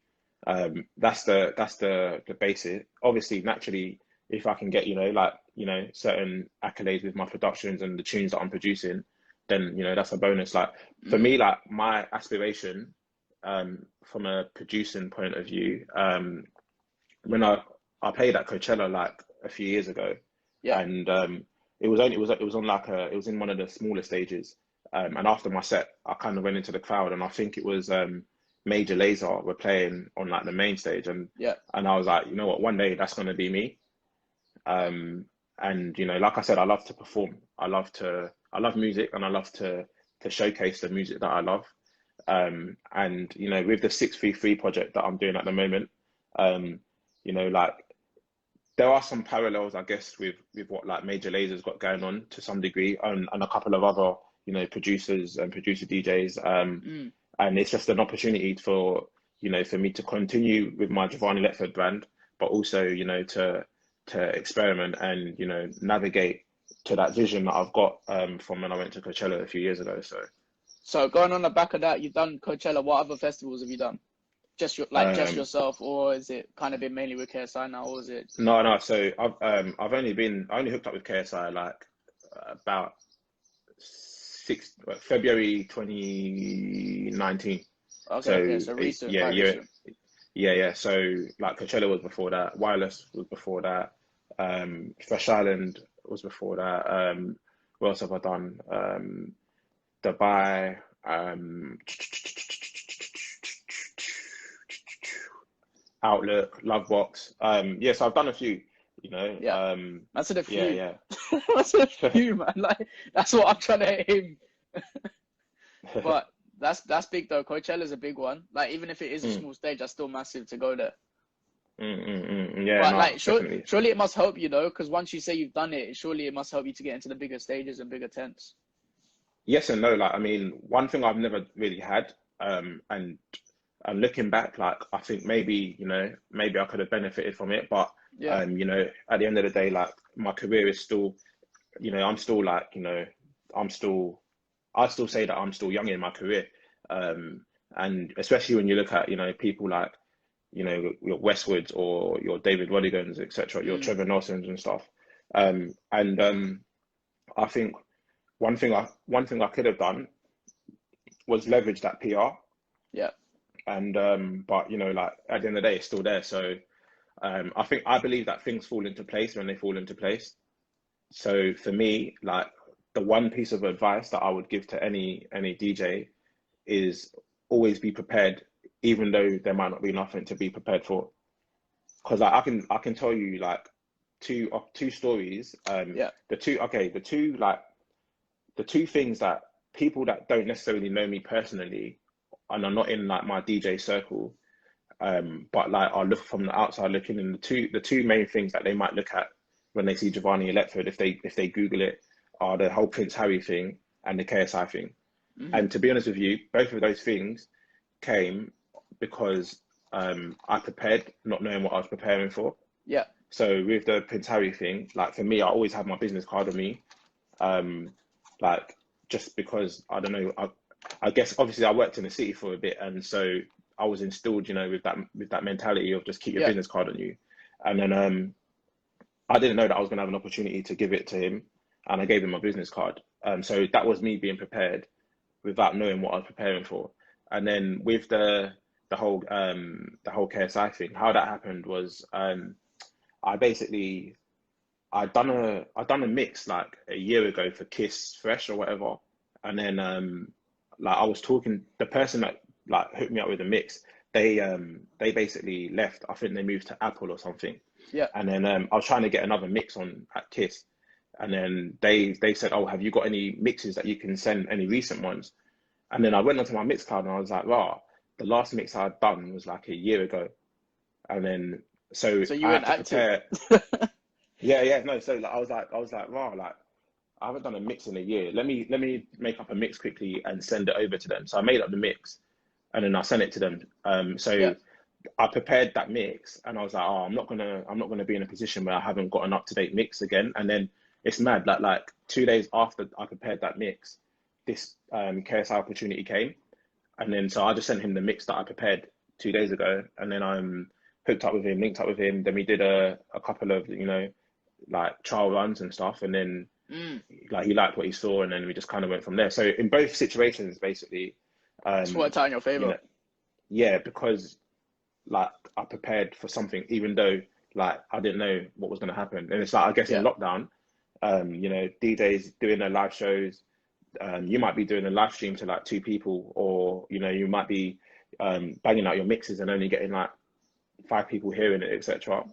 That's the basic. Obviously, naturally, if I can get, you know, like, you know, certain accolades with my productions and the tunes that I'm producing, then, you know, that's a bonus. Like for me, like my aspiration, from a producing point of view, when I played at Coachella like a few years ago, Yeah. and it was on like it was in one of the smaller stages, and after my set, I kind of went into the crowd, and I think it was Major Lazer were playing on like the main stage, and Yeah. I was like, you know what, one day that's gonna be me. And you know, like I said, I love to perform. I love music, and I love to showcase the music that I love. And you know, with the 633 project that I'm doing at the moment, you know, like there are some parallels, I guess, with what like Major Lazer's got going on to some degree, and a couple of other, you know, producers and producer DJs. And it's just an opportunity for, you know, for me to continue with my Jevanni Letford brand, but also, you know, to experiment and, you know, navigate to that vision that I've got from when I went to Coachella a few years ago. So going on the back of that, you've done Coachella. What other festivals have you done? Just just Um, yourself, or is it kind of been mainly with KSI now, or is it? no. So I've I only hooked up with KSI like about February 2019. Okay, okay, So so recent, yeah, quite recent. yeah. So like Coachella was before that, Wireless was before that, Fresh Island was before that. What else have I done? Dubai, Outlook, Lovebox. Yeah, so I've done a few, you know. Yeah, that's a Yeah, few. yeah. That's a few, man. Like that's what I'm trying to aim. But that's big though. Coachella's a big one. Like even if it is a Mm, small stage, that's still massive to go there. yeah, But no, like, definitely. surely it must help you though, because once you say you've done it, surely it must help you to get into the bigger stages and bigger tents. Yes and no. Like, I mean, one thing I've never really had, and looking back, like, I think maybe, you know, maybe I could have benefited from it, but, Yeah. you know, at the end of the day, like, my career is still, you know, I'm still like, you know, I'm still, I'd still say that I'm still young in my career. And especially when you look at, you know, people like, you know, your Westwoods or your David Roddigans, etc., your Mm. Trevor Nelsons and stuff. And I think one thing I could have done was leverage that PR. Yeah. And but you know, like at the end of the day, it's still there. So I believe that things fall into place when they fall into place. So for me, like the one piece of advice that I would give to any DJ is always be prepared, even though there might not be nothing to be prepared for. Because like, I can tell you like two stories. Yeah. The two things that people that don't necessarily know me personally and are not in like my DJ circle, but like are look from the outside looking in, the two main things that they might look at when they see Jevanni Letford, if they Google it, are the whole Prince Harry thing and the KSI thing. Hmm. And to be honest with you, both of those things came because I prepared, not knowing what I was preparing for. Yeah. So with the Prince Harry thing, like for me, I always had my business card on me. Um, like just because I don't know, I guess obviously I worked in the city for a bit, and so I was instilled, you know, with that mentality of just keep your Yeah. business card on you. And then I didn't know that I was going to have an opportunity to give it to him, and I gave him my business card. So that was me being prepared without knowing what I was preparing for. And then with the whole KSI thing, how that happened was I basically I done a mix like a year ago for Kiss Fresh or whatever, and then like I was talking, the person that like hooked me up with the mix, they basically left. I think they moved to Apple or something, Yeah. and then I was trying to get another mix on at Kiss, and then they said, oh, have you got any mixes that you can send, any recent ones? And then I went onto my mix cloud and I was like, wow, the last mix I'd done was like a year ago, and then so So you I had went to active. prepare. Yeah, no. So like, I was like, wow, like I haven't done a mix in a year. Let me make up a mix quickly and send it over to them. So I made up the mix and then I sent it to them. Yeah. So I prepared that mix and I was like, oh, I'm not gonna be in a position where I haven't got an up to date mix again. And then it's mad that like 2 days after I prepared that mix, this KSI opportunity came, and then so I just sent him the mix that I prepared 2 days ago, and then I'm hooked up with him, linked up with him. Then we did a couple of like trial runs and stuff, and then Mm. like he liked what he saw, and then we just kind of went from there. So in both situations, basically, It's um, worked out in your you favor. know, yeah, because like I prepared for something, even though like I didn't know what was going to happen. And it's like I guess in Yeah. lockdown, DJs doing their live shows, you might be doing a live stream to like two people, or you might be banging out your mixes and only getting like five people hearing it, etc.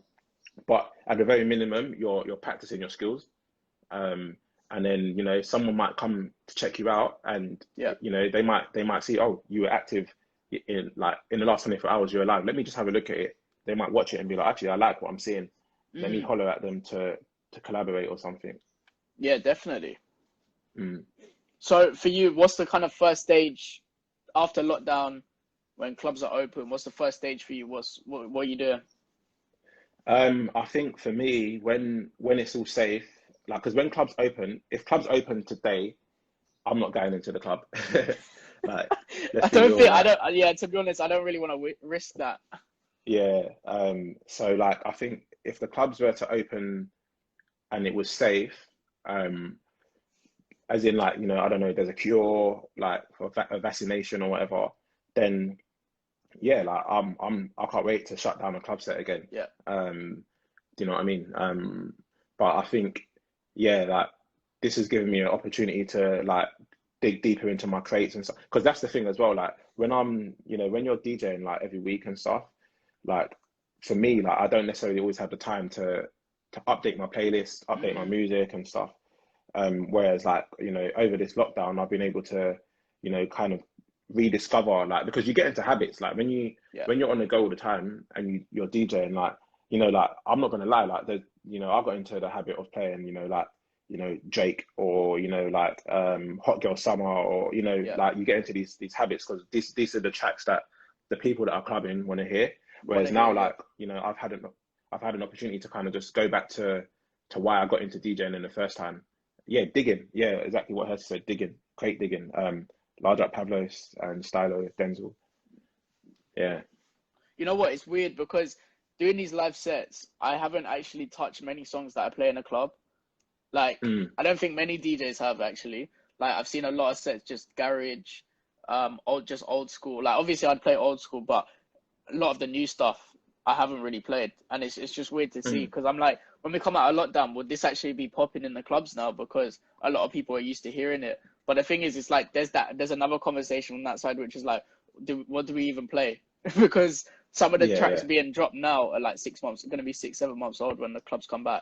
But at the very minimum, you're practicing your skills. Um, and then someone might come to check you out, and Yeah. they might see, oh, you were active in the last 24 hours, you're alive. Let me just have a look at it. They might watch it and be like, actually, I like what I'm seeing. Let me Mm. holler at them to collaborate or something. Yeah, definitely. Mm. So for you, what's the kind of first stage after lockdown when clubs are open? What's the first stage for you? What are you doing? I think for me, when it's all safe, like, because when clubs open, if clubs open today, I'm not going into the club. Like, let's I be don't real. think I Like, don't. Yeah, to be honest, I don't really want to risk that. yeah. So like, I think if the clubs were to open and it was safe, um, as in like, I don't know, there's a cure, like for a vaccination or whatever, then yeah, like I can't wait to shut down a club set again. Yeah. Do you know what I mean? But I think, yeah, like this has given me an opportunity to like dig deeper into my crates and stuff. Because that's the thing as well. Like when you're DJing like every week and stuff, like for me, like I don't necessarily always have the time to update my playlist, update my Mm. music and stuff. Whereas like, over this lockdown, I've been able to, kind of rediscover, like, because you get into habits, like Yeah. when you're on the go all the time and you're DJing, like, like, I'm not gonna lie, like I got into the habit of playing, like, Drake, or, like Hot Girl Summer, or, Yeah. like you get into these habits because these are the tracks that the people that are clubbing want to hear. Want Whereas to hear? now, Yeah. like, I've had an opportunity to kind of just go back to why I got into DJing in the first time. Yeah, digging. Yeah, exactly what Hurst said. Digging, crate digging. Large up Pablos and Stylo Denzel. Yeah. You know what? It's weird because doing these live sets, I haven't actually touched many songs that I play in a club. Like, Mm, I don't think many DJs have actually. Like, I've seen a lot of sets just garage, old school. Like, obviously, I'd play old school, but a lot of the new stuff I haven't really played, and it's just weird to see mm. because I'm like, when we come out of lockdown, would this actually be popping in the clubs now? Because a lot of people are used to hearing it. But the thing is, it's like there's another conversation on that side, which is like, what do we even play? Because some of the Yeah, tracks yeah. being dropped now are like 6 months, going to be 6, 7 months old when the clubs come back.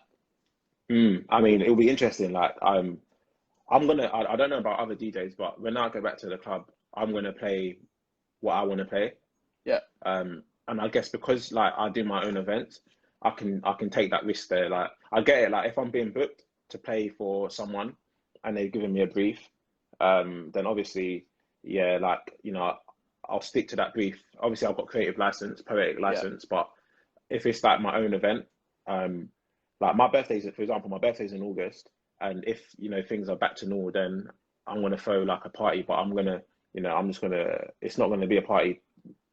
I mean, it'll be interesting. Like, I don't know about other DJs, but when I go back to the club, I'm gonna play what I want to play. Yeah, And I guess because like I do my own events, I can take that risk there. Like I get it. Like if I'm being booked to play for someone and they've given me a brief, then obviously, yeah, like I'll stick to that brief. Obviously, I've got creative license, poetic yeah. license, but if it's like my own event, um, like my birthday's, for example, my birthday's in August, and if things are back to normal, then I'm gonna throw like a party, but I'm just gonna. It's not gonna be a party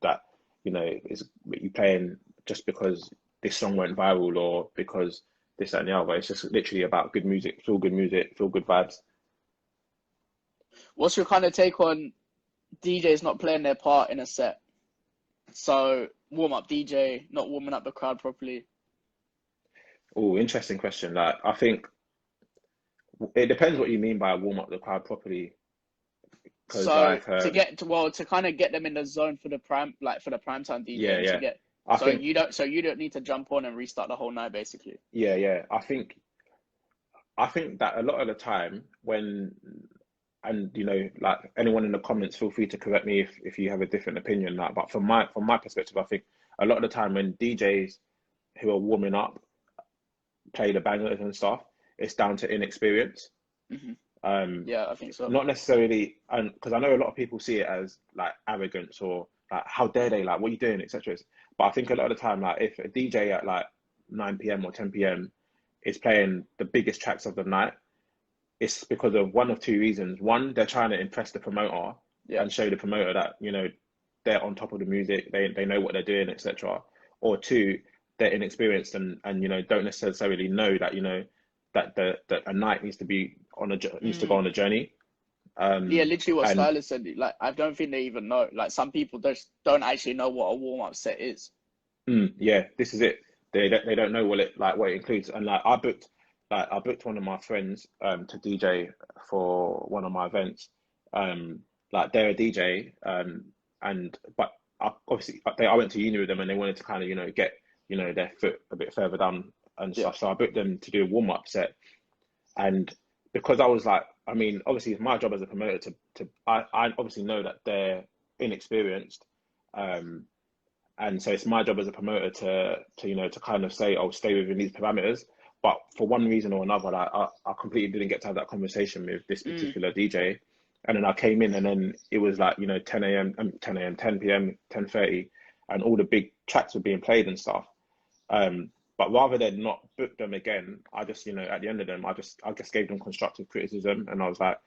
that is you playing just because this song went viral or because this, that, and the other. It's just literally about good music, feel good vibes. What's your kind of take on DJs not playing their part in a set? So warm up DJ not warming up the crowd properly. Oh, interesting question. Like, I think it depends what you mean by warm up the crowd properly. Because So like, to get to well to kind of get them in the zone for the prime like for the primetime yeah, DJing to yeah. get I think, so you don't need to jump on and restart the whole night basically. yeah, yeah. I think that a lot of the time when, and like anyone in the comments, feel free to correct me if you have a different opinion. Like, but from my perspective, I think a lot of the time when DJs who are warming up play the bangers and stuff, it's down to inexperience. Hmm. Um, Yeah, I think so. Not necessarily, and because I know a lot of people see it as like arrogance or like how dare they, like what are you doing, etc. But I think a lot of the time, like if a DJ at like 9 p.m. or 10 p.m. is playing the biggest tracks of the night, it's because of one of two reasons. One, they're trying to impress the promoter Yeah. and show the promoter that they're on top of the music, they know what they're doing, etc. Or two, they're inexperienced and don't necessarily know that that a night needs to go Mm. on a journey. Yeah, literally what And Stylist said. Like, I don't think they even know. Like, some people just don't actually know what a warm up set is. yeah, this is it. They don't know what it includes. And I booked one of my friends to DJ for one of my events. Like they're a DJ, and but I went to uni with them and they wanted to kind of get their foot a bit further down and Yeah. stuff. So I booked them to do a warm up set. And because I was like, I mean, obviously it's my job as a promoter I obviously know that they're inexperienced. Um, and so it's my job as a promoter to kind of say, oh, stay within these parameters. But for one reason or another, like, I completely didn't get to have that conversation with this Mm. particular DJ. And then I came in and then it was like, 10 a.m., 10 p.m., 10:30, and all the big tracks were being played and stuff. But rather than not book them again, I just, at the end of them, I just gave them constructive criticism, and I was like,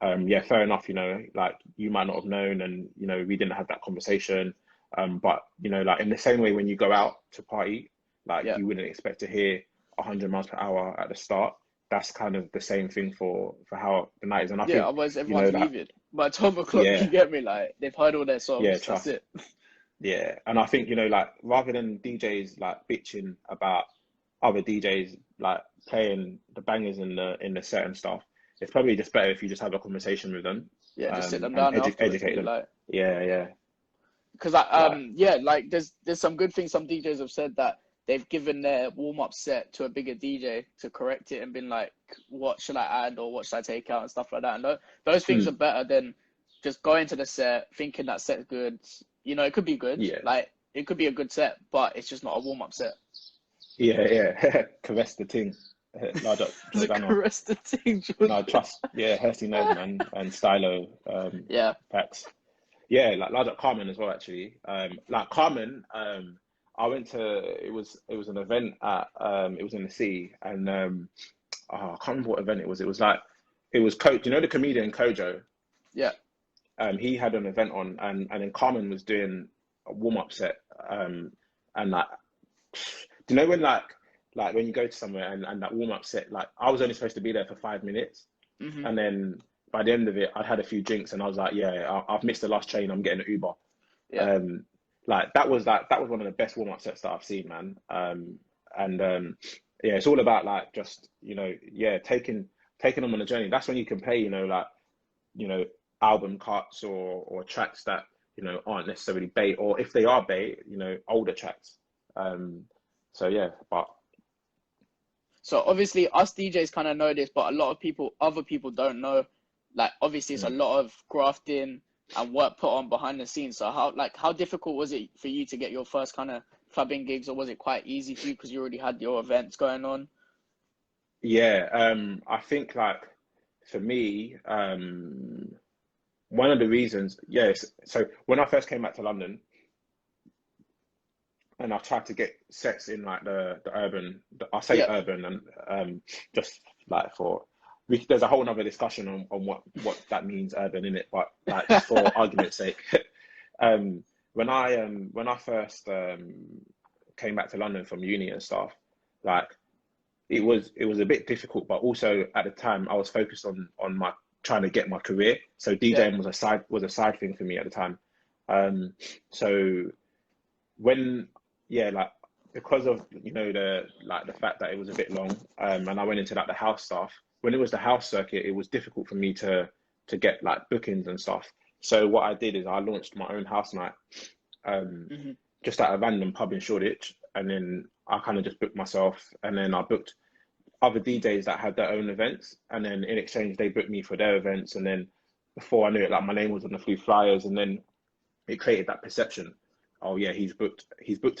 yeah, fair enough, like you might not have known, and we didn't have that conversation. But like in the same way, when you go out to party, like Yeah. you wouldn't expect to hear 100 miles per hour at the start. That's kind of the same thing for how the night is, and I Yeah, think otherwise everyone's that leaving. By 12 o'clock, you yeah, get me? Like, they've heard all their yeah, songs. That's trust. it. Yeah, and I think like rather than DJs like bitching about other DJs like playing the bangers in the set and stuff, it's probably just better if you just have a conversation with them, Yeah, just sit them and down afterwards and educate be them. like, Yeah, yeah, because I like yeah, like there's some good things some DJs have said that they've given their warm up set to a bigger DJ to correct it and been like, what should I add or what should I take out and stuff like that. And those things are mm, better than just going to the set thinking that set's good. You know, it could be good, yeah, like it could be a good set, but it's just not a warm up set. yeah, yeah. Caress the ting, large up The Jordana. rest of the thing, No, trust. Yeah, Hersey knows, man, and Stylo, yeah, Pax. Yeah, like large up Carmen as well, actually. Like Carmen, I went to it was an event at it was in the city, and oh, I can't remember what event it was. It was like it was Coach, the comedian Kojo. yeah, He had an event on, and then Carmen was doing a warm up set. And like, do you know when like when you go to somewhere and that warm up set, like I was only supposed to be there for 5 minutes, hmm, and then by the end of it, I had a few drinks, and I was like, yeah, I've missed the last train. I'm getting an Uber. yeah. Um, that was one of the best warm up sets that I've seen, man. And yeah, it's all about like just yeah, taking them on a journey. That's when you can play, like you know album cuts or tracks that aren't necessarily bait, or if they are bait, older tracks. So yeah, but So obviously us DJs kind of know this, but a lot of people, other people don't know. Like obviously it's a mm, lot of grafting and work put on behind the scenes. So how difficult was it for you to get your first kind of clubbing gigs, or was it quite easy for you because you already had your events going on? yeah, I think like for me, one of the reasons, yes. So when I first came back to London, and I tried to get sets in like the urban. I say Yeah, urban, and just like there's a whole nother discussion on what that means urban in it, but like just for argument's sake, um, when I first came back to London from uni and stuff, like it was a bit difficult, but also at the time I was focused on my trying to get my career. So yeah, DJing was a side thing for me at the time. So when yeah, like because of, you know, the fact that it was a bit long, and I went into like the house stuff. When it was the house circuit, it was difficult for me to get like bookings and stuff. So what I did is I launched my own house night, um, Hmm. just at a random pub in Shoreditch, and then I kind of just booked myself, and then I booked other DJs that had their own events, and then in exchange they booked me for their events, and then before I knew it, like my name was on the few flyers, and then it created that perception. Oh yeah, he's booked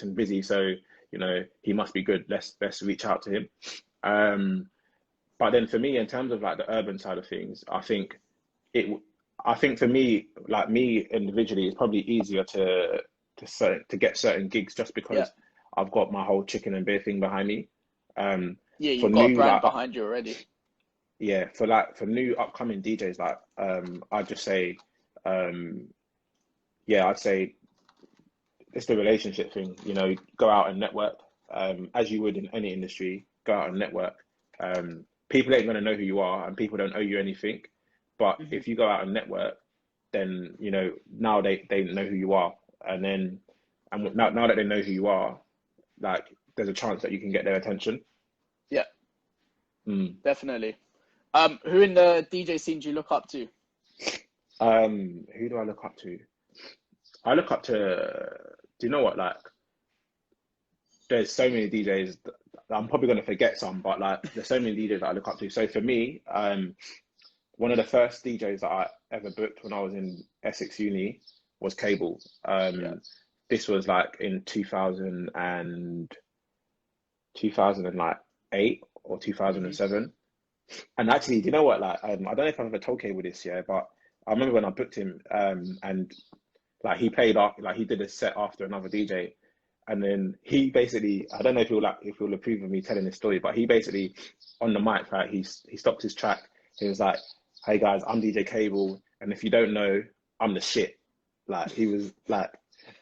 and busy, so you know he must be good. Let's reach out to him. Um, but then for me, in terms of like the urban side of things, it. I think for me, like me individually, it's probably easier to get certain gigs just Yeah. because I've got my whole chicken and beer thing behind me. Um, Yeah, for you've got a new brand like behind you already. yeah, for new upcoming DJs, like I'd just say um, yeah, I'd say it's the relationship thing. You know, go out and network, as you would in any industry. Go out and network. People ain't gonna know who you are, and people don't owe you anything. But Hmm. if you go out and network, then you know now they know who you are, and then and now that they know who you are, like there's a chance that you can get their attention. Yeah, Mm. definitely. Who in the DJ scene do you look up to? Who do I look up to? I look up to. Do you know what? Like, there's so many DJs. I'm probably gonna forget some, but like, there's so many DJs that I look up to. So for me, one of the first DJs that I ever booked when I was in Essex Uni was Cable. Yeah. This was like in 2008 or Hmm. 2007. And actually, do you know what? Like, I don't know if I've ever told Cable this year, but I remember when I booked him, and like he played up, like he did a set after another DJ, and then he basically, I don't know if he'll approve of me telling this story, but he basically on the mic, right? He stopped his track. He was like, "Hey guys, I'm DJ Cable, and if you don't know, I'm the shit." Like he was like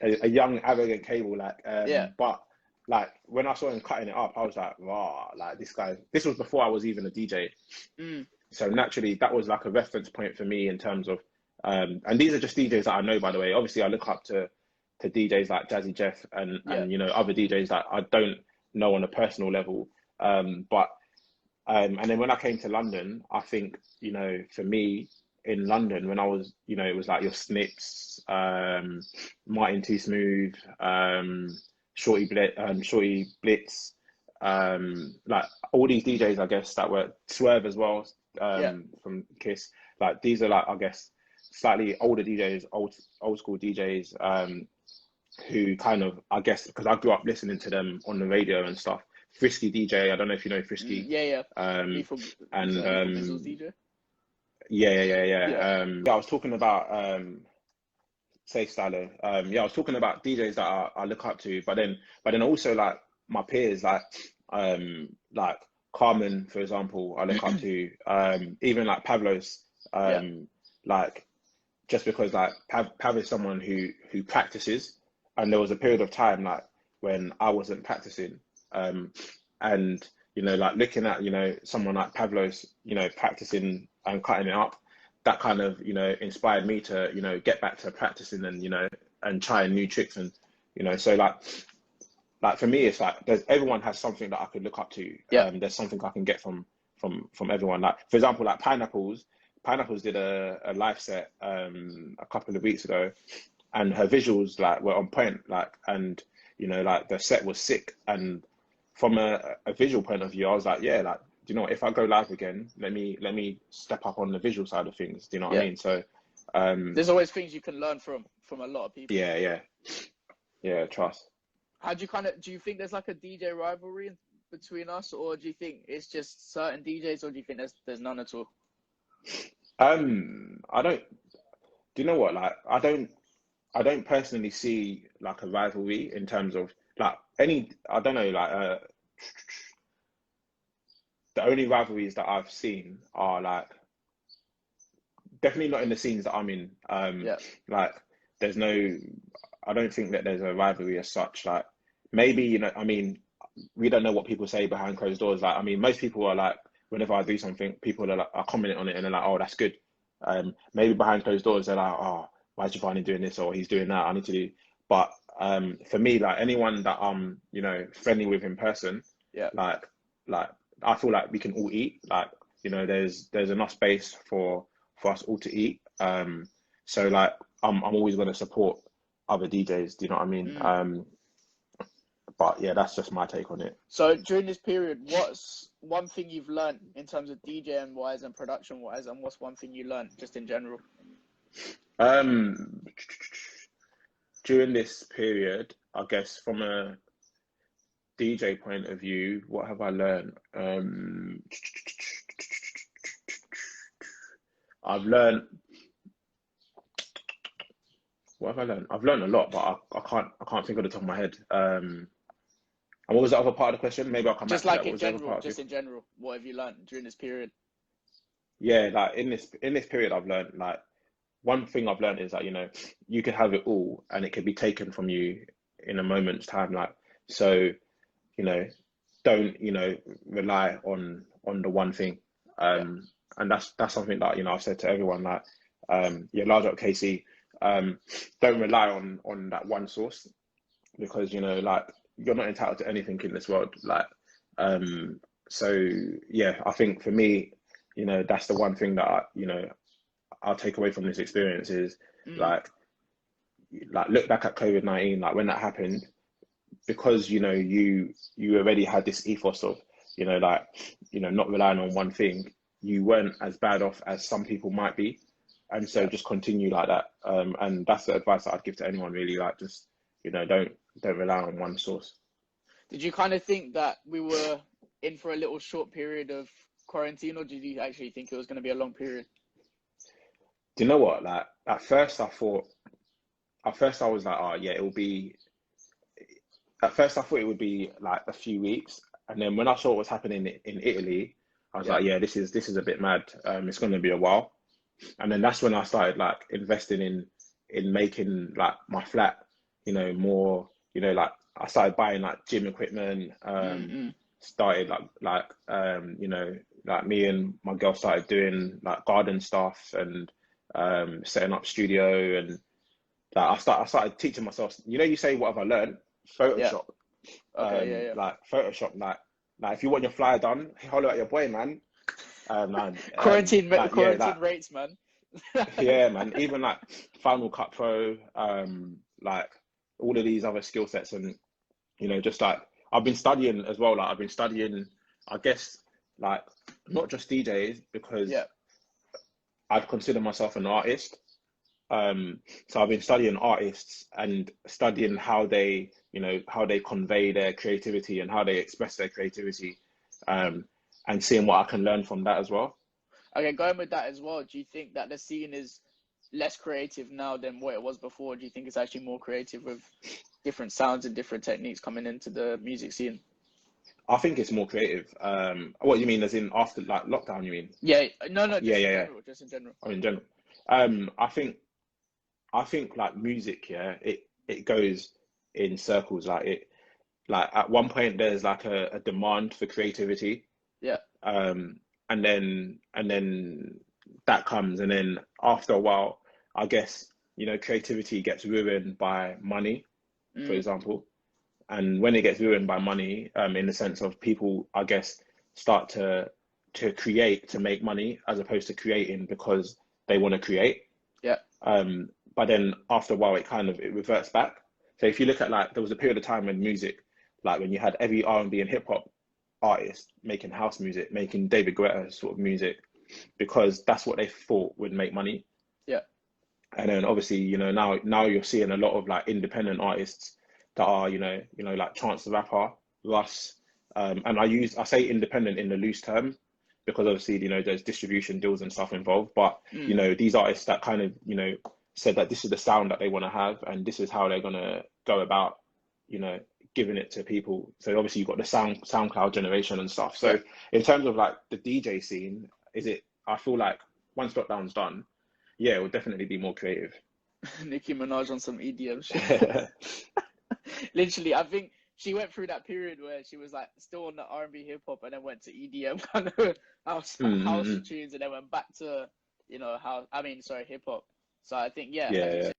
a young arrogant Cable, like Yeah. but like when I saw him cutting it up, I was like, "Wow!" Like this guy. This was before I was even a DJ, Mm. so naturally, that was like a reference point for me in terms of, and these are just DJs that I know, by the way. Obviously, I look up to DJs like Jazzy Jeff Yeah. and you know other DJs that I don't know on a personal level. But and then when I came to London, I think you know for me in London when I was you know it was like your Snips, Martin Too Smooth, Shorty Blitz, like all these DJs, I guess that were Swerve as well, Yeah. from Kiss. Like these are like I guess slightly older DJs, old school DJs, who kind of I guess because I grew up listening to them on the radio and stuff. Frisky DJ, I don't know if you know Mm. Frisky, Yeah. Yeah. um, Lethal. Is and that Lethal Bizzle's DJ? Yeah. yeah. I was talking about Safe Styler. Yeah, I was talking about DJs that I look up to, but then also like my peers, like Carmen, for example, I look up to. Even like Pavlos, Yeah. like just because like Pav is someone who practices, and there was a period of time like when I wasn't practicing, and you know like looking at you know someone like Pavlos, you know practicing and cutting it up, that kind of you know inspired me to you know get back to practicing and you know and trying new tricks and you know so like for me it's like there's everyone has something that I could look up to. Yeah. There's something I can get from everyone. Like for example, like Pineapples did a live set a couple of weeks ago, and her visuals like were on point. Like and you know like the set was sick. And from a visual point of view, I was like, yeah, like do you know what, if I go live again, let me step up on the visual side of things. Do you know what I Yeah. mean? So um, There's always things you can learn from a lot of people. yeah, trust. How do you do you think there's like a DJ rivalry between us, or do you think it's just certain DJs, or do you think there's none at all? I don't. Do you know what? Like, I don't personally see like a rivalry in terms of like any. I don't know. Like, the only rivalries that I've seen are like definitely not in the scenes that I'm in. Yeah. Like, there's no. I don't think that there's a rivalry as such. Like, maybe you know. I mean, we don't know what people say behind closed doors. Like, I mean, most people are like, whenever I do something, people are like, are commenting on it and they're like, oh, that's good. Maybe behind closed doors, they're like, oh, why is Giovanni doing this or he's doing that? I need to do. But For me, like anyone that I'm, you know, friendly with in person, Yeah. like I feel like we can all eat. Like, you know, there's enough space for us all to eat. So like I'm always gonna support other DJs. Do you know what I mean? But yeah, that's just my take on it. So during this period, what's one thing you've learned in terms of DJing wise and production wise, and what's one thing you learned just in general? During this period, I guess from a DJ point of view, what have I learned? I've learned. What have I learned? I've learned a lot, but I can't think of the top of my head. And what was the other part of the question? Maybe I'll come back Just to that. like What in was the other general, part of just it? in general, what have you learned during this period? Yeah, like in this period, I've learned like one thing I've learned is that, you know, you can have it all and it could be taken from you in a moment's time. Like, so, you know, don't, you know, rely on the one thing. Yeah. And that's something that, you know, I've said to everyone, like, yeah, large up Casey, don't rely on that one source, because, you know, like you're not entitled to anything in this world. Like, so yeah, I think for me, you know, that's the one thing that you know, I'll take away from this experience is like look back at COVID-19, like when that happened, because, you know, you already had this ethos of, you know, like, you know, not relying on one thing, you weren't as bad off as some people might be. And so Yeah. just continue like that. And that's the advice that I'd give to anyone really, like just, you know, don't rely on one source. Did you kind of think that we were in for a little short period of quarantine, or did you actually think it was going to be a long period? Do you know what? Like at first I was like, oh yeah, it'll be, at first I thought it would be like a few weeks. And then when I saw what was happening in Italy, I was Yeah. like, yeah, this is a bit mad. It's going to be a while. And then that's when I started like investing in making like my flat, you know, more, you know, like I started buying like gym equipment, started you know, like me and my girl started doing like garden stuff and setting up studio, and like I started teaching myself, you know, you say what have I learned? Yeah. Photoshop. Okay. Yeah. Yeah. Like Photoshop, like if you want your flyer done, holler at your boy, man. Man, like yeah, Quarantine like rates, man. yeah, man. Even like Final Cut Pro, like all of these other skill sets, and you know, just like I've been studying as well. Like I've been studying, I guess, like not just DJs, because Yeah. I'd consider myself an artist. So I've been studying artists and studying how they, you know, how they convey their creativity and how they express their creativity, and seeing what I can learn from that as well. Okay, going with that as well, do you think that the scene is less creative now than what it was before? Do you think it's actually more creative with different sounds and different techniques coming into the music scene? I think it's more creative. What you mean, as in after like lockdown? You mean? Yeah, no, Yeah, just in yeah, yeah. general, just in general. I mean, in general. I think like music, yeah, it goes in circles. Like it, like at one point there's like a demand for creativity, Yeah, um, and then that comes, and then after a while, I guess, you know, creativity gets ruined by money, for example. And when it gets ruined by money, in the sense of people, I guess, start to create to make money as opposed to creating because they want to create. yeah, But then after a while, it reverts back. So if you look at, like, there was a period of time when music, like when you had every R&B and hip hop artist making house music, making David Guetta sort of music, because that's what they thought would make money. yeah, And then obviously, you know, now you're seeing a lot of like independent artists that are, like Chance the Rapper, Russ, and I say independent in the loose term, because obviously, you know, there's distribution deals and stuff involved. But you know, these artists that kind of, you know, said that this is the sound that they want to have and this is how they're gonna go about, you know, giving it to people. So obviously you've got the SoundCloud generation and stuff. yeah. So in terms of like the DJ scene, I feel like once lockdown's done, yeah, it will definitely be more creative. Nicki Minaj on some EDM shit. Literally, I think she went through that period where she was like still on the R&B hip hop and then went to EDM kind of house tunes and then went back to, you know, hip hop. So I think, yeah, as you Yeah, said,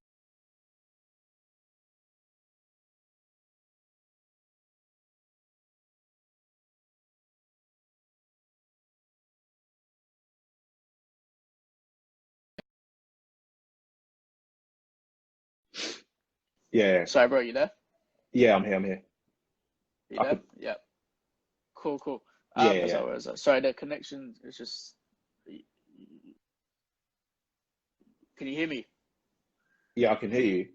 Yeah, Sorry, bro, you there? yeah, I'm here. I'm here. You I there? could. Yeah. Cool, cool. Yeah, yeah, yeah. So where's that? Sorry, the connection is just. Can you hear me? Yeah, I can hear you,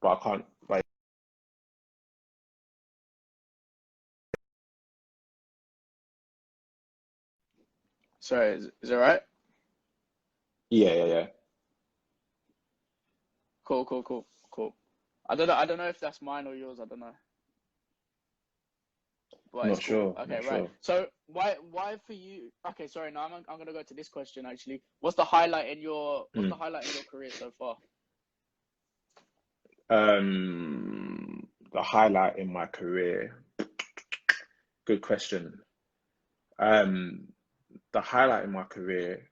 but I can't. Like, Sorry, is it right? yeah, yeah, yeah. Cool, cool, cool, cool. I don't know if that's mine or yours. I don't know, but it's Not cool. sure. Okay, Not right. sure. So why for you? Okay, sorry. Now I'm gonna go to this question actually. What's the Mm. highlight in your career so far? The highlight in my career. Good question. Um, the highlight in my career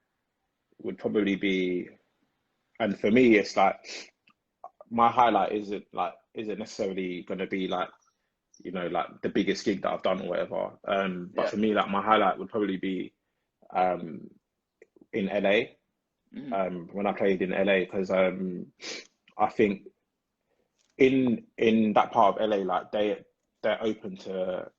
would probably be, and for me, it's like my highlight isn't necessarily going to be like like the biggest gig that I've done or whatever. But Yeah. for me, like my highlight would probably be um in LA. Hmm. When I played in LA, because I think in that part of LA, like they're open to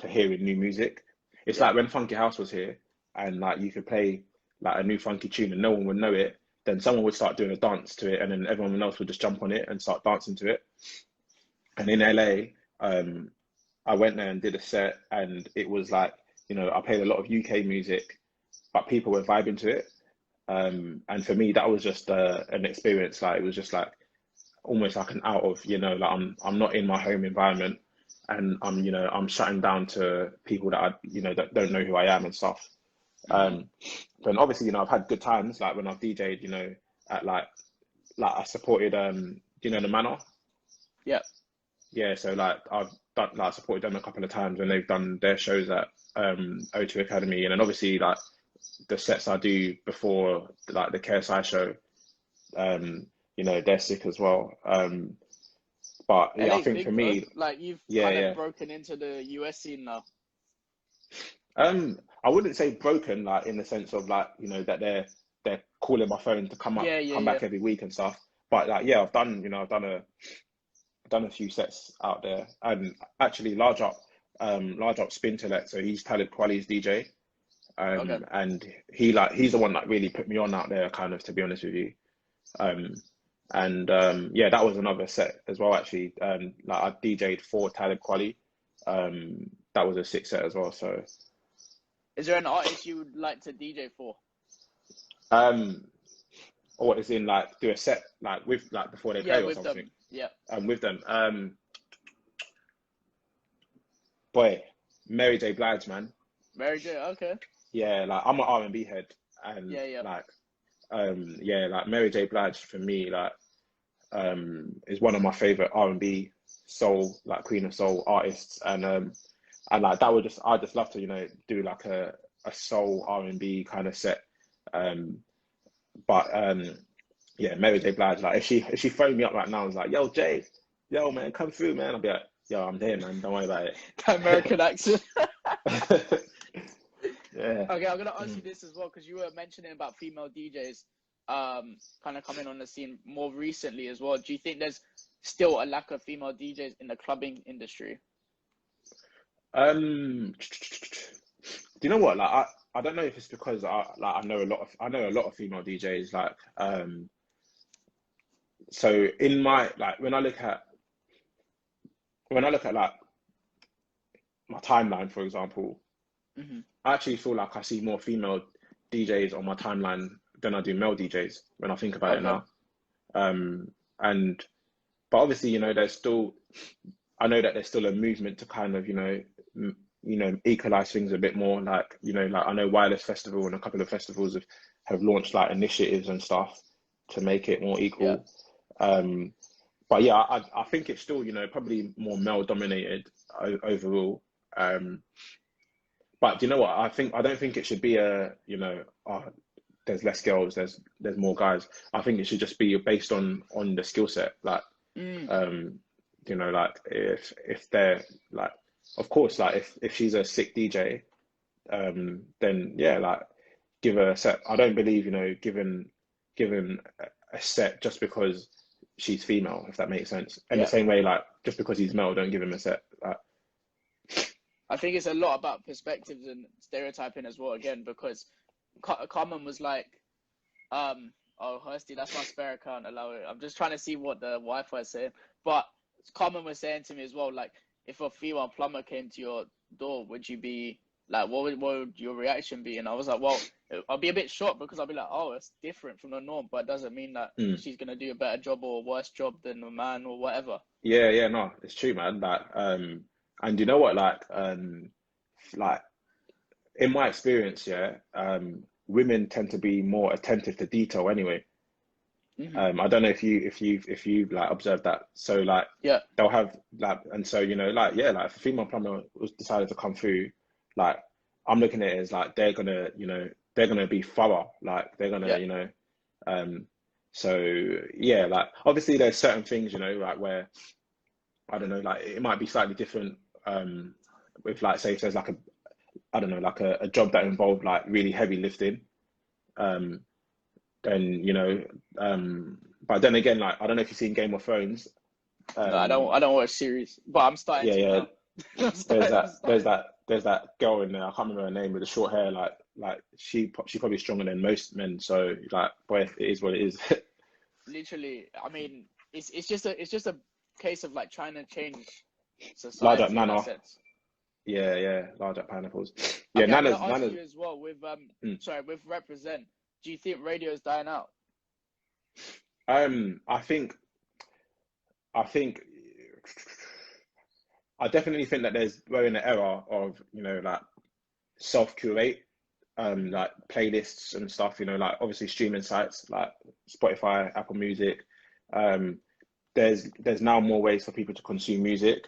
hearing new music. It's Yeah. like when Funky House was here, and like you could play like a new funky tune and no one would know it, then someone would start doing a dance to it, and then everyone else would just jump on it and start dancing to it. And in LA, I went there and did a set, and it was like, I played a lot of UK music, but people were vibing to it. And for me, that was just an experience. Like it was just like almost like an out of, like I'm not in my home environment, and I'm shutting down to people that that don't know who I am and stuff. Hmm. But obviously, I've had good times, like when I've DJ'd, at like I supported the Manor. Yeah. Yeah, so like I've done like supported them a couple of times when they've done their shows at O2 Academy, and then obviously like the sets I do before like the KSI show, um, they're sick as well. But yeah, I LA's think for big though. me, Like you've yeah, kind of yeah. broken into the US scene now. I wouldn't say broken, like in the sense of like, that they're calling my phone to Yeah, yeah, come yeah. back every week and stuff. But like, yeah, I've done a few sets out there, and actually large up Spin Select, so he's Talib Kweli's DJ, Okay. and he's the one that really put me on out there, kind of, to be honest with you. Um, and yeah, that was another set as well, actually. Like I DJ'd for Talib Kweli. That was a sick set as well. So Is there an artist you would like to DJ for? um, or is in like do a set like with like before they Yeah, play or with something. them. Yeah. With them. Boy, Mary J. Blige, man. Mary J. Okay. Yeah, like I'm an R&B head, and Yeah, yeah. like yeah, like Mary J. Blige for me, like is one of my favorite R&B soul, like Queen of Soul artists, and like that would just I just love to do like a soul R&B kind of set. um but yeah, Mary J. Blige, like if she phoned me up right now and was like, yo Jay, yo man, come through man, I'll be like, yo, I'm there man, don't worry about That American accent. it. Yeah. Okay, I'm gonna ask you Mm. this as well because you were mentioning about female DJs, kind of coming on the scene more recently as well. Do you think there's still a lack of female DJs in the clubbing industry? Do you know what? Like I don't know if it's because I know a lot of female DJs. Like so in my like when I look at like my timeline, for example, Hmm. I actually feel like I see more female DJs on my timeline than I do male DJs when I think about it Okay. now. And but obviously, I know that there's still a movement to kind of equalize things a bit more. Like like I know Wireless Festival and a couple of festivals have launched like initiatives and stuff to make it more Yeah. equal. Um, but yeah, I think it's still probably more male dominated overall. Um, but do you know what? I don't think it should be oh, there's less girls, there's more guys. I think it should just be based on the skill set. Like Mm. um, like if they're like, of course, like if she's a sick DJ, then yeah, like give her a set. I don't believe giving a set just because she's female, if that makes sense. In the Yeah. same way, like, just because he's male, don't give him a set. Like, I think it's a lot about perspectives and stereotyping as well, again, because Common was like, oh, Hursty, that's my spare account, allow it. I'm just trying to see what the Wi-Fi is saying. But Common was saying to me as well, like, if a female plumber came to your door, would you be, like, what would your reaction be? And I was like, well, I'll be a bit shocked because I'll be like, oh, it's different from the norm, but it doesn't mean that she's going to do a better job or a worse job than a man or whatever. yeah, no, it's true, man. Like, and you know what, like in my experience, yeah, women tend to be more attentive to detail anyway. I don't know if you like observed that. So like, Yeah, they'll have like, and so you know, like, yeah, like if a female plumber was decided to come through, like, I'm looking at it as like they're gonna be thorough, like they're gonna, so yeah, like obviously there's certain things, you know, like where I don't know, like it might be slightly different, with like, say if there's like I don't know, like a job that involved like really heavy lifting, then you know, but then again, like I don't know if you've seen Game of Thrones. no, I don't watch series, but I'm starting to now. There's that girl in there. I can't remember her name with the short hair. Like she's probably stronger than most men. So like, boy, it is what it is. Literally, I mean, it's just a case of like trying to change Large up society in Nana. that sense. Yeah, large up pineapples. Yeah, Okay, Nana's. I'm gonna ask you as well with with Represent. Do you think radio is dying out? I think I definitely think that we're in an era of, you know, like self-curate, like playlists and stuff, you know, like obviously streaming sites like Spotify, Apple Music. There's now more ways for people to consume music.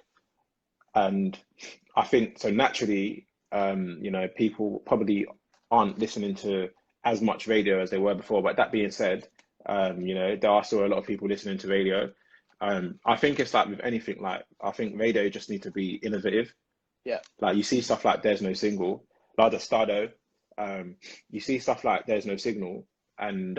And I think so naturally, you know, people probably aren't listening to as much radio as they were before. But that being said, you know, there are still a lot of people listening to radio. I think it's like with anything, like I think radio just needs to be innovative. Yeah. Like you see stuff like There's No Single, Lada Stado. You see stuff like There's No Signal, and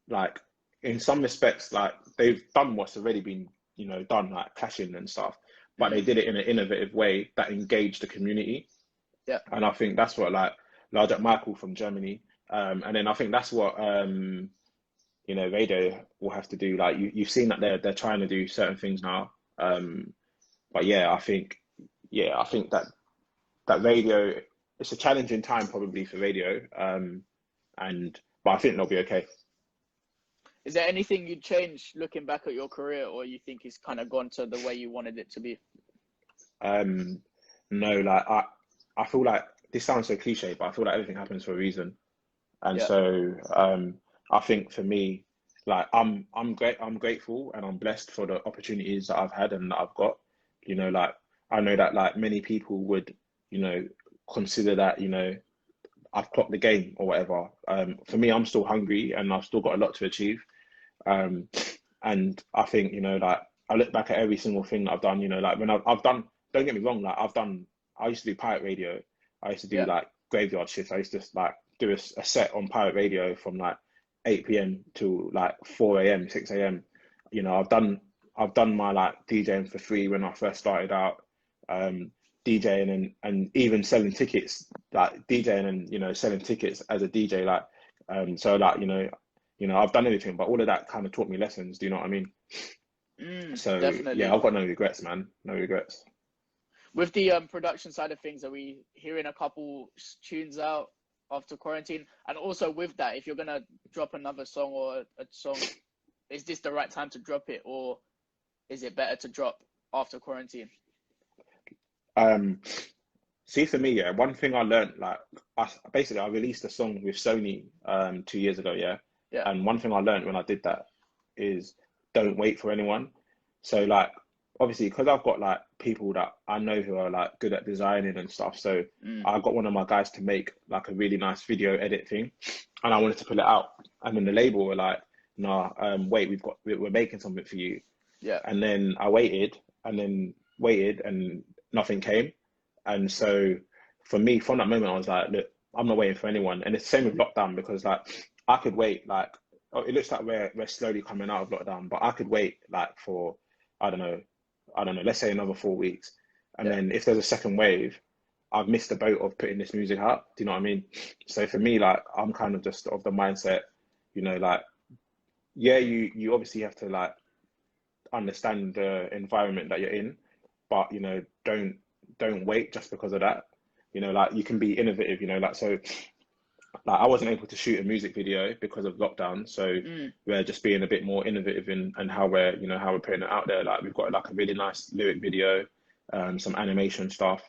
like in some respects, like they've done what's already been, you know, done, like clashing and stuff, but they did it in an innovative way that engaged the community. Yeah. And I think that's what like Large Michael from Germany, and then I think that's what you know, radio will have to do. Like you've seen that they're trying to do certain things now. But yeah, I think that radio, it's a challenging time probably for radio. But I think they'll be okay. Is there anything you'd change looking back at your career, or you think it's kind of gone to the way you wanted it to be? No, like I feel like this sounds so cliche, but I feel like everything happens for a reason. And so I think for me, like I'm grateful and I'm blessed for the opportunities that I've had and that I've got. You know, like I know that like many people would, you know, consider that, you know, I've clocked the game or whatever. For me, I'm still hungry and I've still got a lot to achieve. And I think, you know, like I look back at every single thing that I've done, you know, like when I've done, don't get me wrong, like I used to do pirate radio. I used to do like graveyard shifts. I used to like do a set on pirate radio from like 8 p.m. to like 4 a.m., 6 a.m. You know, I've done my like DJing for free when I first started out, DJing and even selling tickets, like DJing and, you know, selling tickets as a DJ, like, so like, you know, I've done everything, but all of that kind of taught me lessons. Do you know what I mean? So Definitely. yeah, I've got no regrets, man. No regrets. With the production side of things, are we hearing a couple tunes out after quarantine? And also with that, if you're gonna drop another song or a song, is this the right time to drop it, or is it better to drop after quarantine? See, for me, yeah, one thing I learned, like, I released a song with Sony 2 years ago, yeah. And one thing I learned when I did that is don't wait for anyone. So like, obviously, because I've got like people that I know who are like good at designing and stuff. So I got one of my guys to make like a really nice video edit thing, and I wanted to put it out. And then the label were like, "Nah, wait, we're making something for you." Yeah. And then I waited, and nothing came. And so for me, from that moment, I was like, look, I'm not waiting for anyone. And it's the same with lockdown, because like I could wait like oh, it looks like we're slowly coming out of lockdown, but I could wait like for, I don't know, let's say another 4 weeks. And Yeah. then if there's a second wave, I've missed the boat of putting this music out. Do you know what I mean? So for me, like, I'm kind of just of the mindset, like, yeah, you obviously have to like understand the environment that you're in, but don't wait just because of that. Like, you can be innovative, like, so like I wasn't able to shoot a music video because of lockdown, so we're just being a bit more innovative in and how we're putting it out there. Like, we've got like a really nice lyric video, some animation stuff,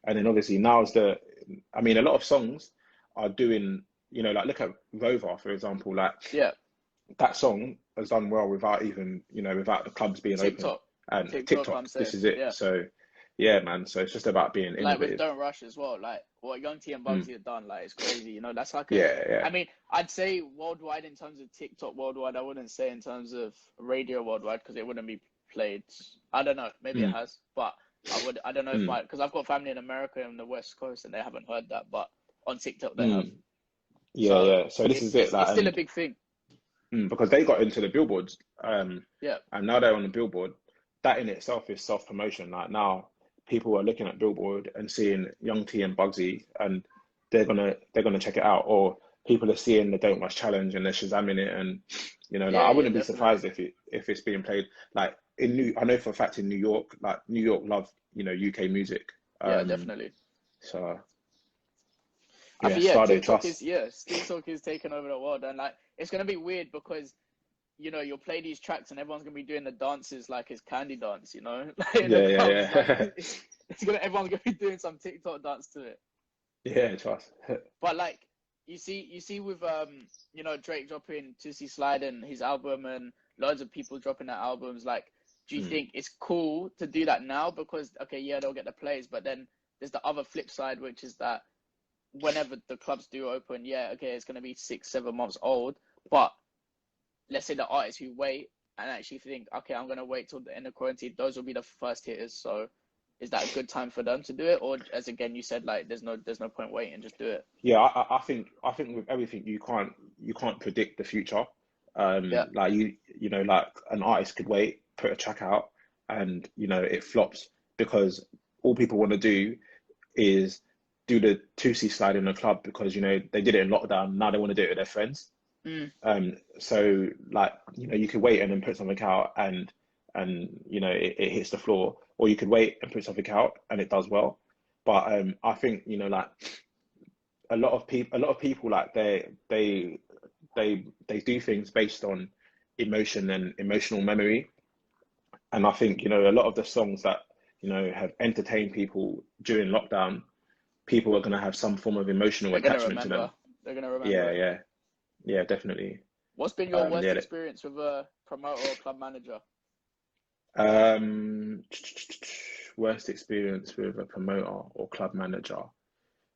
and then obviously I mean, a lot of songs are doing, like, look at Rover, for example. Like, Yeah. that song has done well without even, without the clubs being open. And TikTok, this is it. Yeah. So yeah, man. So it's just about being Like with innovative. Don't Rush as well, like what Young T and Bugsy have done, like, it's crazy. That's like Yeah. I mean, I'd say worldwide in terms of TikTok worldwide. I wouldn't say in terms of radio worldwide because it wouldn't be played. I don't know, maybe it has, but I don't know if because I've got family in America and the West Coast and they haven't heard that, but on TikTok they have. Yeah. So this is it. Like, it's still a big thing. Because they got into the billboards, Yeah. and now they're on the billboard. That in itself is self-promotion. Like, now people are looking at Billboard and seeing Young T and Bugsy, and they're gonna check it out. Or people are seeing the Don't Rush challenge and they're shazamming it, and like, I wouldn't be surprised if it's being played like I know for a fact in New York, like New York love UK music. Yeah, definitely. So I yeah, think TikTok is taking over the world, and like, it's gonna be weird because you'll play these tracks and everyone's gonna be doing the dances like it's Candy Dance, like in the clubs. Like, everyone's gonna be doing some TikTok dance to it. Yeah, trust. But like, you see with Drake dropping Tootsie Slide and his album, and loads of people dropping their albums. Like, do you think it's cool to do that now? Because okay, yeah, they'll get the plays, but then there's the other flip side, which is that whenever the clubs do open, it's going to be 6-7 months old. But let's say the artists who wait and actually think, okay, I'm going to wait till the end of quarantine, those will be the first hitters. So is that a good time for them to do it? Or, as again, you said, like, there's no point waiting, just do it. Yeah, I think with everything, you can't predict the future. Like, like, an artist could wait, put a track out, and it flops because all people want to do is do the 2C slide in the club because they did it in lockdown. Now they want to do it with their friends. So like, you could wait and then put something out and it hits the floor, or you could wait and put something out and it does well. But I think like a lot of people like they do things based on emotion and emotional memory, and I think a lot of the songs that have entertained people during lockdown, people are going to have some form of emotional attachment to them. They're going to remember. Yeah, definitely. What's been your worst experience with a promoter or club manager? Worst experience with a promoter or club manager?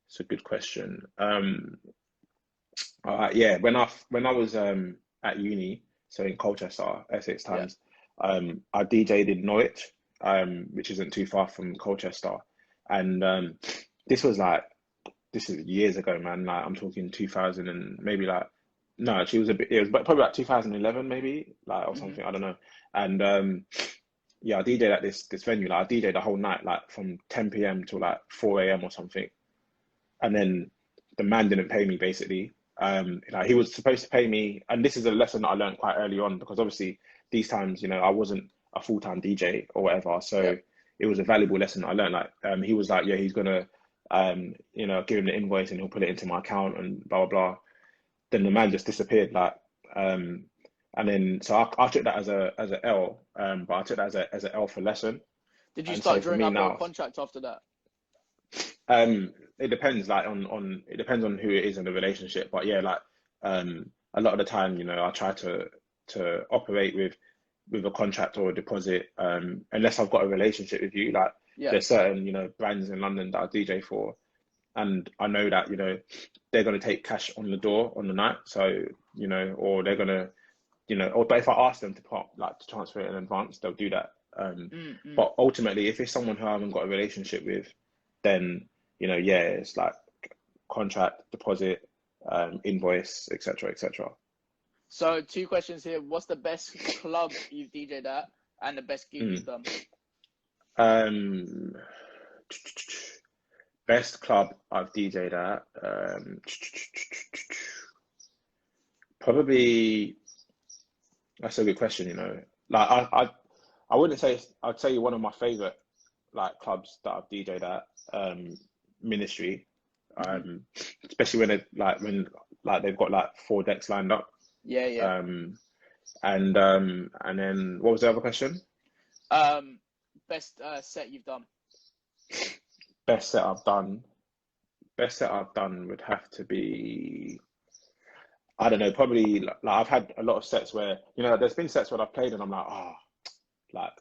It's a good question. When I was at uni, so in Colchester, Essex times, I DJ'd in Norwich, which isn't too far from Colchester, and this is years ago, man. Like, I'm talking 2000 and maybe like, no, actually it was probably like 2011 maybe, like, or something, I don't know. And I DJ'd at this venue. Like, I DJ'd the whole night, like from 10 p.m. till like 4 a.m. or something. And then the man didn't pay me, basically. Like, he was supposed to pay me, and this is a lesson that I learned quite early on, because obviously these times, I wasn't a full-time DJ or whatever, so it was a valuable lesson that I learned. Like, he was like, yeah, he's gonna give him the invoice and he'll put it into my account and blah blah blah. Then the man just disappeared, like, and then so I took that as a L, but I took that as a L for lesson. Did you start drawing up a contract after that? It depends, like, on it depends on who it is in the relationship, but yeah, like, a lot of the time, I try to operate with a contract or a deposit, unless I've got a relationship with you. Like, there's certain brands in London that I DJ for, and I know that they're going to take cash on the door on the night, so or they're going to but if I ask them to transfer it in advance, they'll do that. But ultimately, if it's someone who I haven't got a relationship with, then it's like contract, deposit, invoice, etc., etc. So 2 questions here. What's the best club you've DJ'd at and the best gig you've done? Um, best club I've DJ'd at. Probably that's a good question. You know, like I wouldn't say I'd say one of my favorite like clubs that I've DJ'd at. Ministry. Especially when they've got like 4 decks lined up. Yeah. And then what was the other question? Best set you've done. Best set I've done. Best set I've done would have to be, I don't know, probably like I've had a lot of sets where, you know, there's been sets where I've played and I'm like, oh, like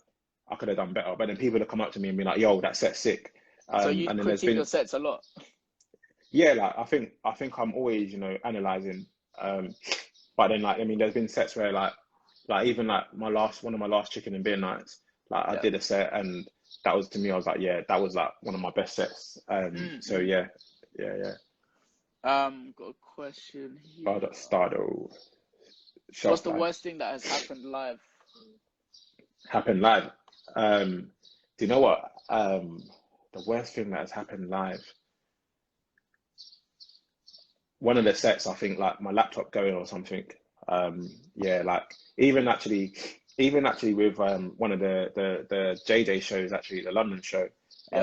I could have done better. But then people have come up to me and be like, yo, that set's sick. So you and then critique your sets a lot. Yeah, like I think I'm always, you know, analyzing. But then like I mean, there's been sets where like even like one of my last chicken and beer nights, like I did a set and that was, to me, I was like, yeah, that was like one of my best sets. So yeah. Got a question here. Oh, that started. What's the worst thing that has happened live? Happened live. Do you know what? The worst thing that has happened live. One of the sets, I think, like my laptop going or something. Yeah, like even actually with one of the JJ shows, actually the London show. I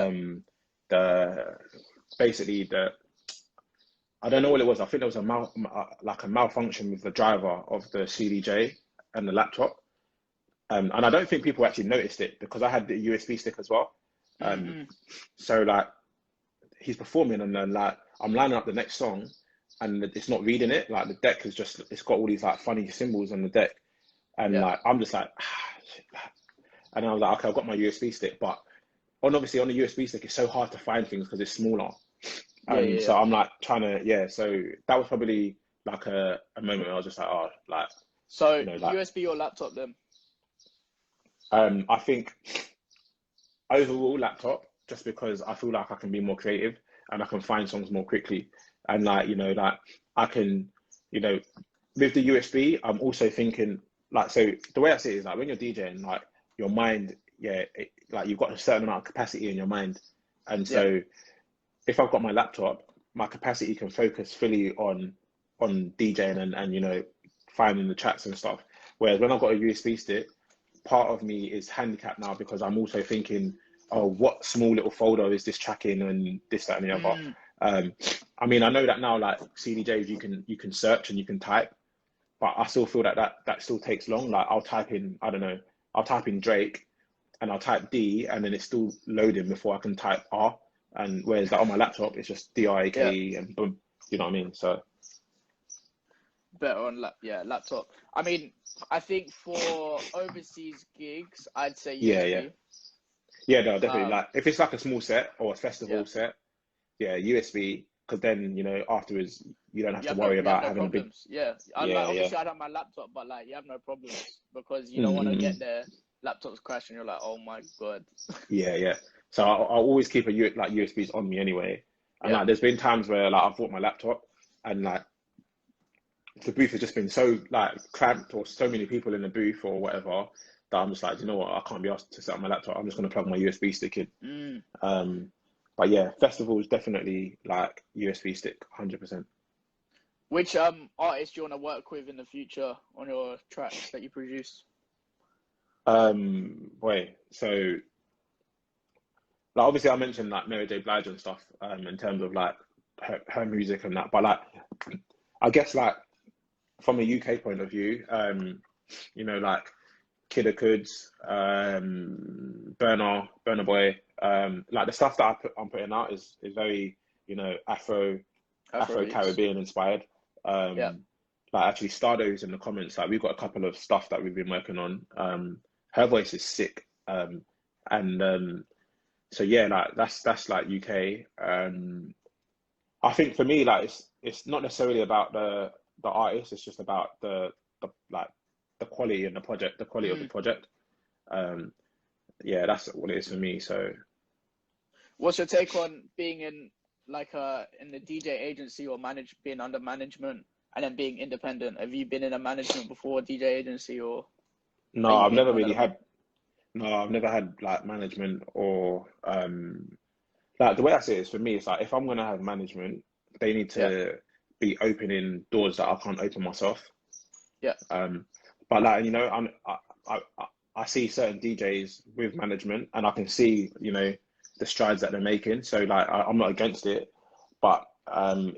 don't know what it was. I think there was a malfunction with the driver of the CDJ and the laptop. And I don't think people actually noticed it because I had the USB stick as well. So like he's performing and then like I'm lining up the next song and it's not reading it. Like the deck is just, it's got all these like funny symbols on the deck. And like, I'm just like, and I was like, okay, I've got my USB stick, but obviously on the USB stick, it's so hard to find things because it's smaller. So I'm like trying to, so that was probably like a moment where I was just like, oh, like. So you know, like, USB or laptop then? I think overall laptop, just because I feel like I can be more creative and I can find songs more quickly. And like, you know, like I can, you know, with the USB, I'm also thinking like, so the way I see it is like when you're DJing, like your mind, like you've got a certain amount of capacity in your mind. And so if I've got my laptop, my capacity can focus fully on DJing and, you know, finding the tracks and stuff. Whereas when I've got a USB stick, part of me is handicapped now because I'm also thinking, oh, what small little folder is this track in and this, that, and the other. I mean, I know that now, like CDJs, you can search and you can type, but I still feel that still takes long. Like I'll type in, I don't know, I'll type in Drake and I'll type D and then it's still loading before I can type R. And whereas like on my laptop, it's just DIKE and boom, you know what I mean? So better on laptop. I mean, I think for overseas gigs, I'd say USB. Yeah, no, definitely. Like if it's like a small set or a festival set, USB, because then, you know, afterwards you don't have to worry about having problems. Obviously I'd have my laptop, but like you have no problems because you don't want to get there, laptops crash and you're like, oh my god. So I'll always keep like USBs on me anyway. And like there's been times where like I've bought my laptop and like the booth has just been so like cramped or so many people in the booth or whatever that I'm just like, you know what, I can't be asked to set up my laptop. I'm just going to plug my USB stick in. But yeah, festivals definitely like USB stick, 100%. Which artists do you want to work with in the future on your tracks that you produce? So like obviously I mentioned like Mary J. Blige and stuff in terms of like her music and that, but like I guess like from a UK point of view, you know, like Kidda Kuds, Burna Boy, like the stuff that I'm putting out is very, you know, Afro Caribbean inspired. Like actually Stardo's in the comments, like we've got a couple of stuff that we've been working on. Her voice is sick. So yeah, like that's like UK. I think for me, like it's not necessarily about the artist, it's just about the quality and the project, the quality of the project. That's what it is for me. So what's your take on being in like in the DJ agency or being under management and then being independent? Have you been in a management before, DJ agency, or No, are you I've in never one at really the moment? had. No, I've never had like management or like the way I see it is for me, it's like if I'm gonna have management, they need Yeah, to be opening doors that I can't open myself. yeah, Um, but like I, I I see certain DJs with management, and I can see the strides that they're making. So like I'm not against it, but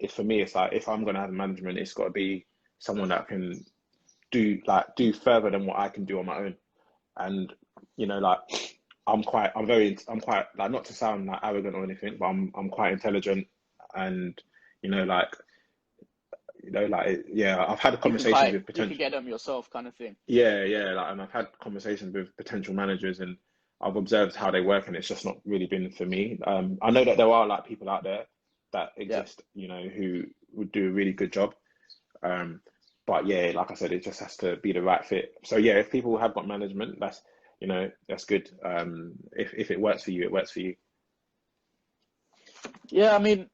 it's for me, it's like if I'm gonna have management, it's got to be someone that can do further than what I can do on my own. And like I'm quite like, not to sound like arrogant or anything, but I'm quite intelligent, and like yeah, I've had conversations with you can potential. get them yourself, kind of thing. Yeah, like, and I've had conversations with potential managers, and I've observed how they work, and it's just not really been for me. I know that there are like people out there that Yeah. exist, who would do a really good job. Um, but yeah, like I said, it just has to be the right fit. So yeah, if people have got management, that's good. If it works for you, it works for you. Yeah, I mean,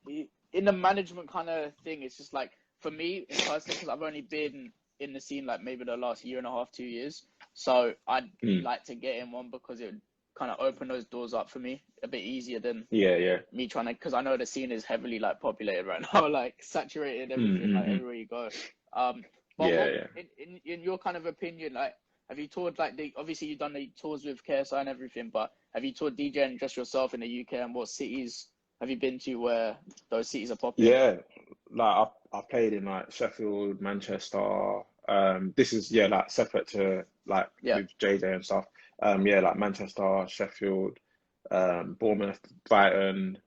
in the management kind of thing, it's just like, for me, in person, because I've only been in the scene like maybe the last year and a half, 2 years. So I'd Mm. like to get in one because it would kind of open those doors up for me a bit easier than Yeah. me trying to, because I know the scene is heavily like populated right now, like saturated, everything, like Mm. everywhere you go. Um, but what, Yeah. in your kind of opinion, like, have you toured like obviously you've done the tours with KSI and everything, but have you toured DJing just yourself in the UK, and what cities have you been to where those cities are popping? Yeah. Like I've played in like Sheffield, Manchester. This is like separate to like Yeah, with JJ and stuff. Yeah, like Manchester, Sheffield, Bournemouth, Brighton,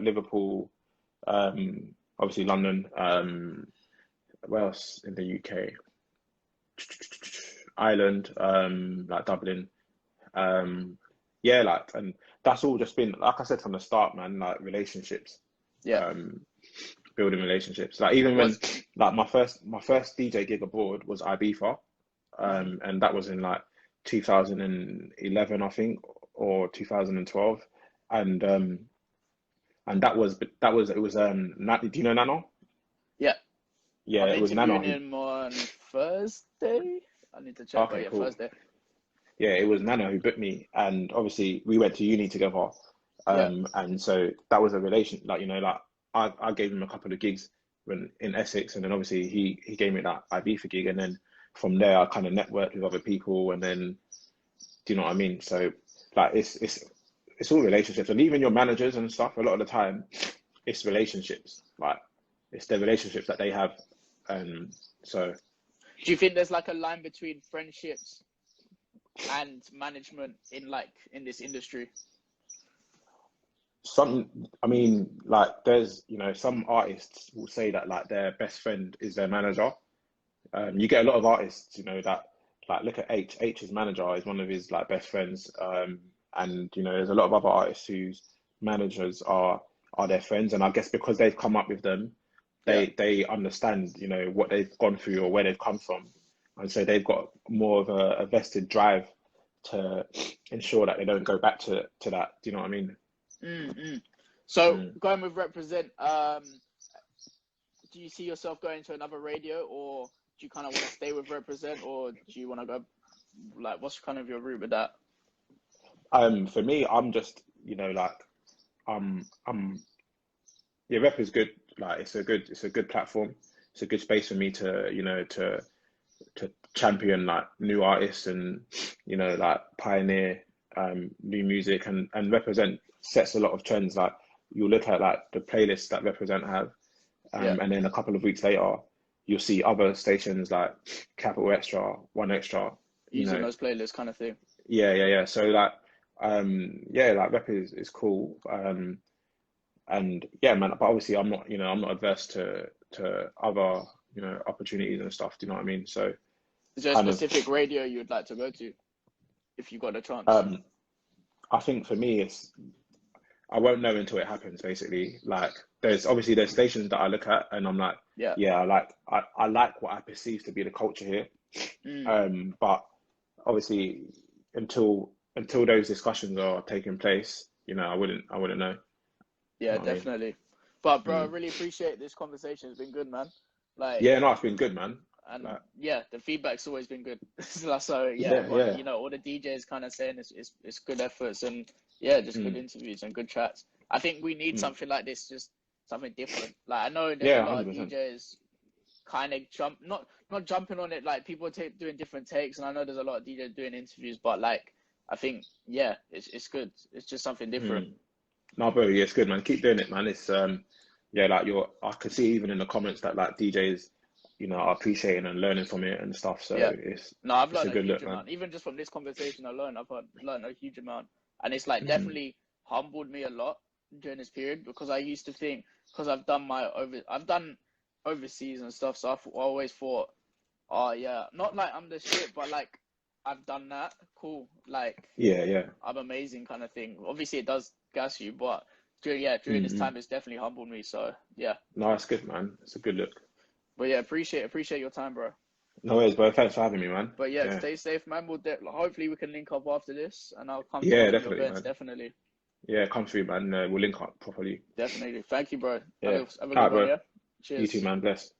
Liverpool, obviously London. Where else in the UK? Ireland, like Dublin. Yeah, like, and that's all just been, like I said from the start, man, like relationships, yeah. um, building relationships. Like even when, Was like my first DJ gig abroad was Ibiza, hmm and that was in like 2011, I think, or 2012, and that was it was do you know Nano? yeah. Yeah, I'm it was Nano interviewing who. him on Thursday. I need to check, but Okay, yeah, cool. Thursday. Yeah, it was Nana who booked me, and obviously we went to uni together, Yeah, and so that was a relation. Like like I gave him a couple of gigs when in Essex, and then obviously he gave me that Ibiza gig, and then from there I kind of networked with other people, and then do you know what I mean? So like it's all relationships, and even your managers and stuff. A lot of the time, it's relationships. Like it's the relationships that they have, so. do you think there's like a line between friendships and management in this industry? I mean, like, there's, some artists will say that like their best friend is their manager. You get a lot of artists, that like look at H. H's manager is one of his like best friends. And there's a lot of other artists whose managers are their friends, and I guess because they've come up with them, Yeah, they understand, what they've gone through or where they've come from, and so they've got more of a vested drive to ensure that they don't go back to that. Do you know what I mean? mm-hmm. So Mm. going with represent, do you see yourself going to another radio, or do you kind of want to stay with represent, or do you want to go, like, what's kind of your route with that? For me, I'm just, like, I'm yeah, rep is good. Like, it's a good platform. It's a good space for me to, to champion like new artists, and, like pioneer new music, and represent sets a lot of trends. Like you look at like the playlists that represent have, Yeah, and then a couple of weeks later, you'll see other stations like Capital Extra, One Extra, you using know, those playlists kind of thing. yeah. So like, yeah, like rep is cool. And yeah, man. But obviously, I'm not adverse to other, opportunities and stuff. Do you know what I mean? So Is there a kind of, specific radio you'd like to go to if you got a chance? um, I think for me, I won't know until it happens. Basically, like there's stations that I look at, and I'm like, Yeah. yeah, I like what I perceive to be the culture here. Mm. But obviously, until those discussions are taking place, I wouldn't know. You Yeah, know what I mean? definitely. But bro, I Mm. really appreciate this conversation. It's been good, man. Like, Yeah, no, it's been good, man. and Like, yeah, the feedback's always been good. So yeah, yeah, everyone, yeah. you know, all the DJs kind of saying it's good efforts and yeah, just good Mm, interviews and good chats. I think we need mm. something like this, just something different. Like I know there's a Yeah, lot of 100%. DJs kind of not jumping on it, like people doing different takes, and I know there's a lot of DJs doing interviews, but like I think yeah, it's good. It's just something different. Mm. No, bro, yeah, it's good, man. Keep doing it, man. It's yeah, like I could see even in the comments that like DJs, are appreciating and learning from it and stuff. So Yeah. No, I've it's a learned a good huge look, man. amount. Even just from this conversation alone, I've learned a huge amount. And it's like Mm. definitely humbled me a lot during this period because I used to think, because I've done overseas and stuff, so I've always thought, oh yeah, not like I'm the shit, but like I've done that, cool, like Yeah, yeah. I'm amazing kind of thing. Obviously it does gas you, but during this Mm-mm. time it's definitely humbled me. So yeah, No, it's good, man. It's a good look. but yeah, appreciate your time, bro. No worries, bro. Thanks for having me, man. But yeah, Yeah. stay safe, man. Hopefully we can link up after this, and I'll come to Yeah, one of your definitely, events. man. Definitely, Yeah, come through, man. We'll link up properly. definitely. Thank you, bro. Yeah. Have a All good right, one. bro. Yeah. You too, Cheers. man. Bless.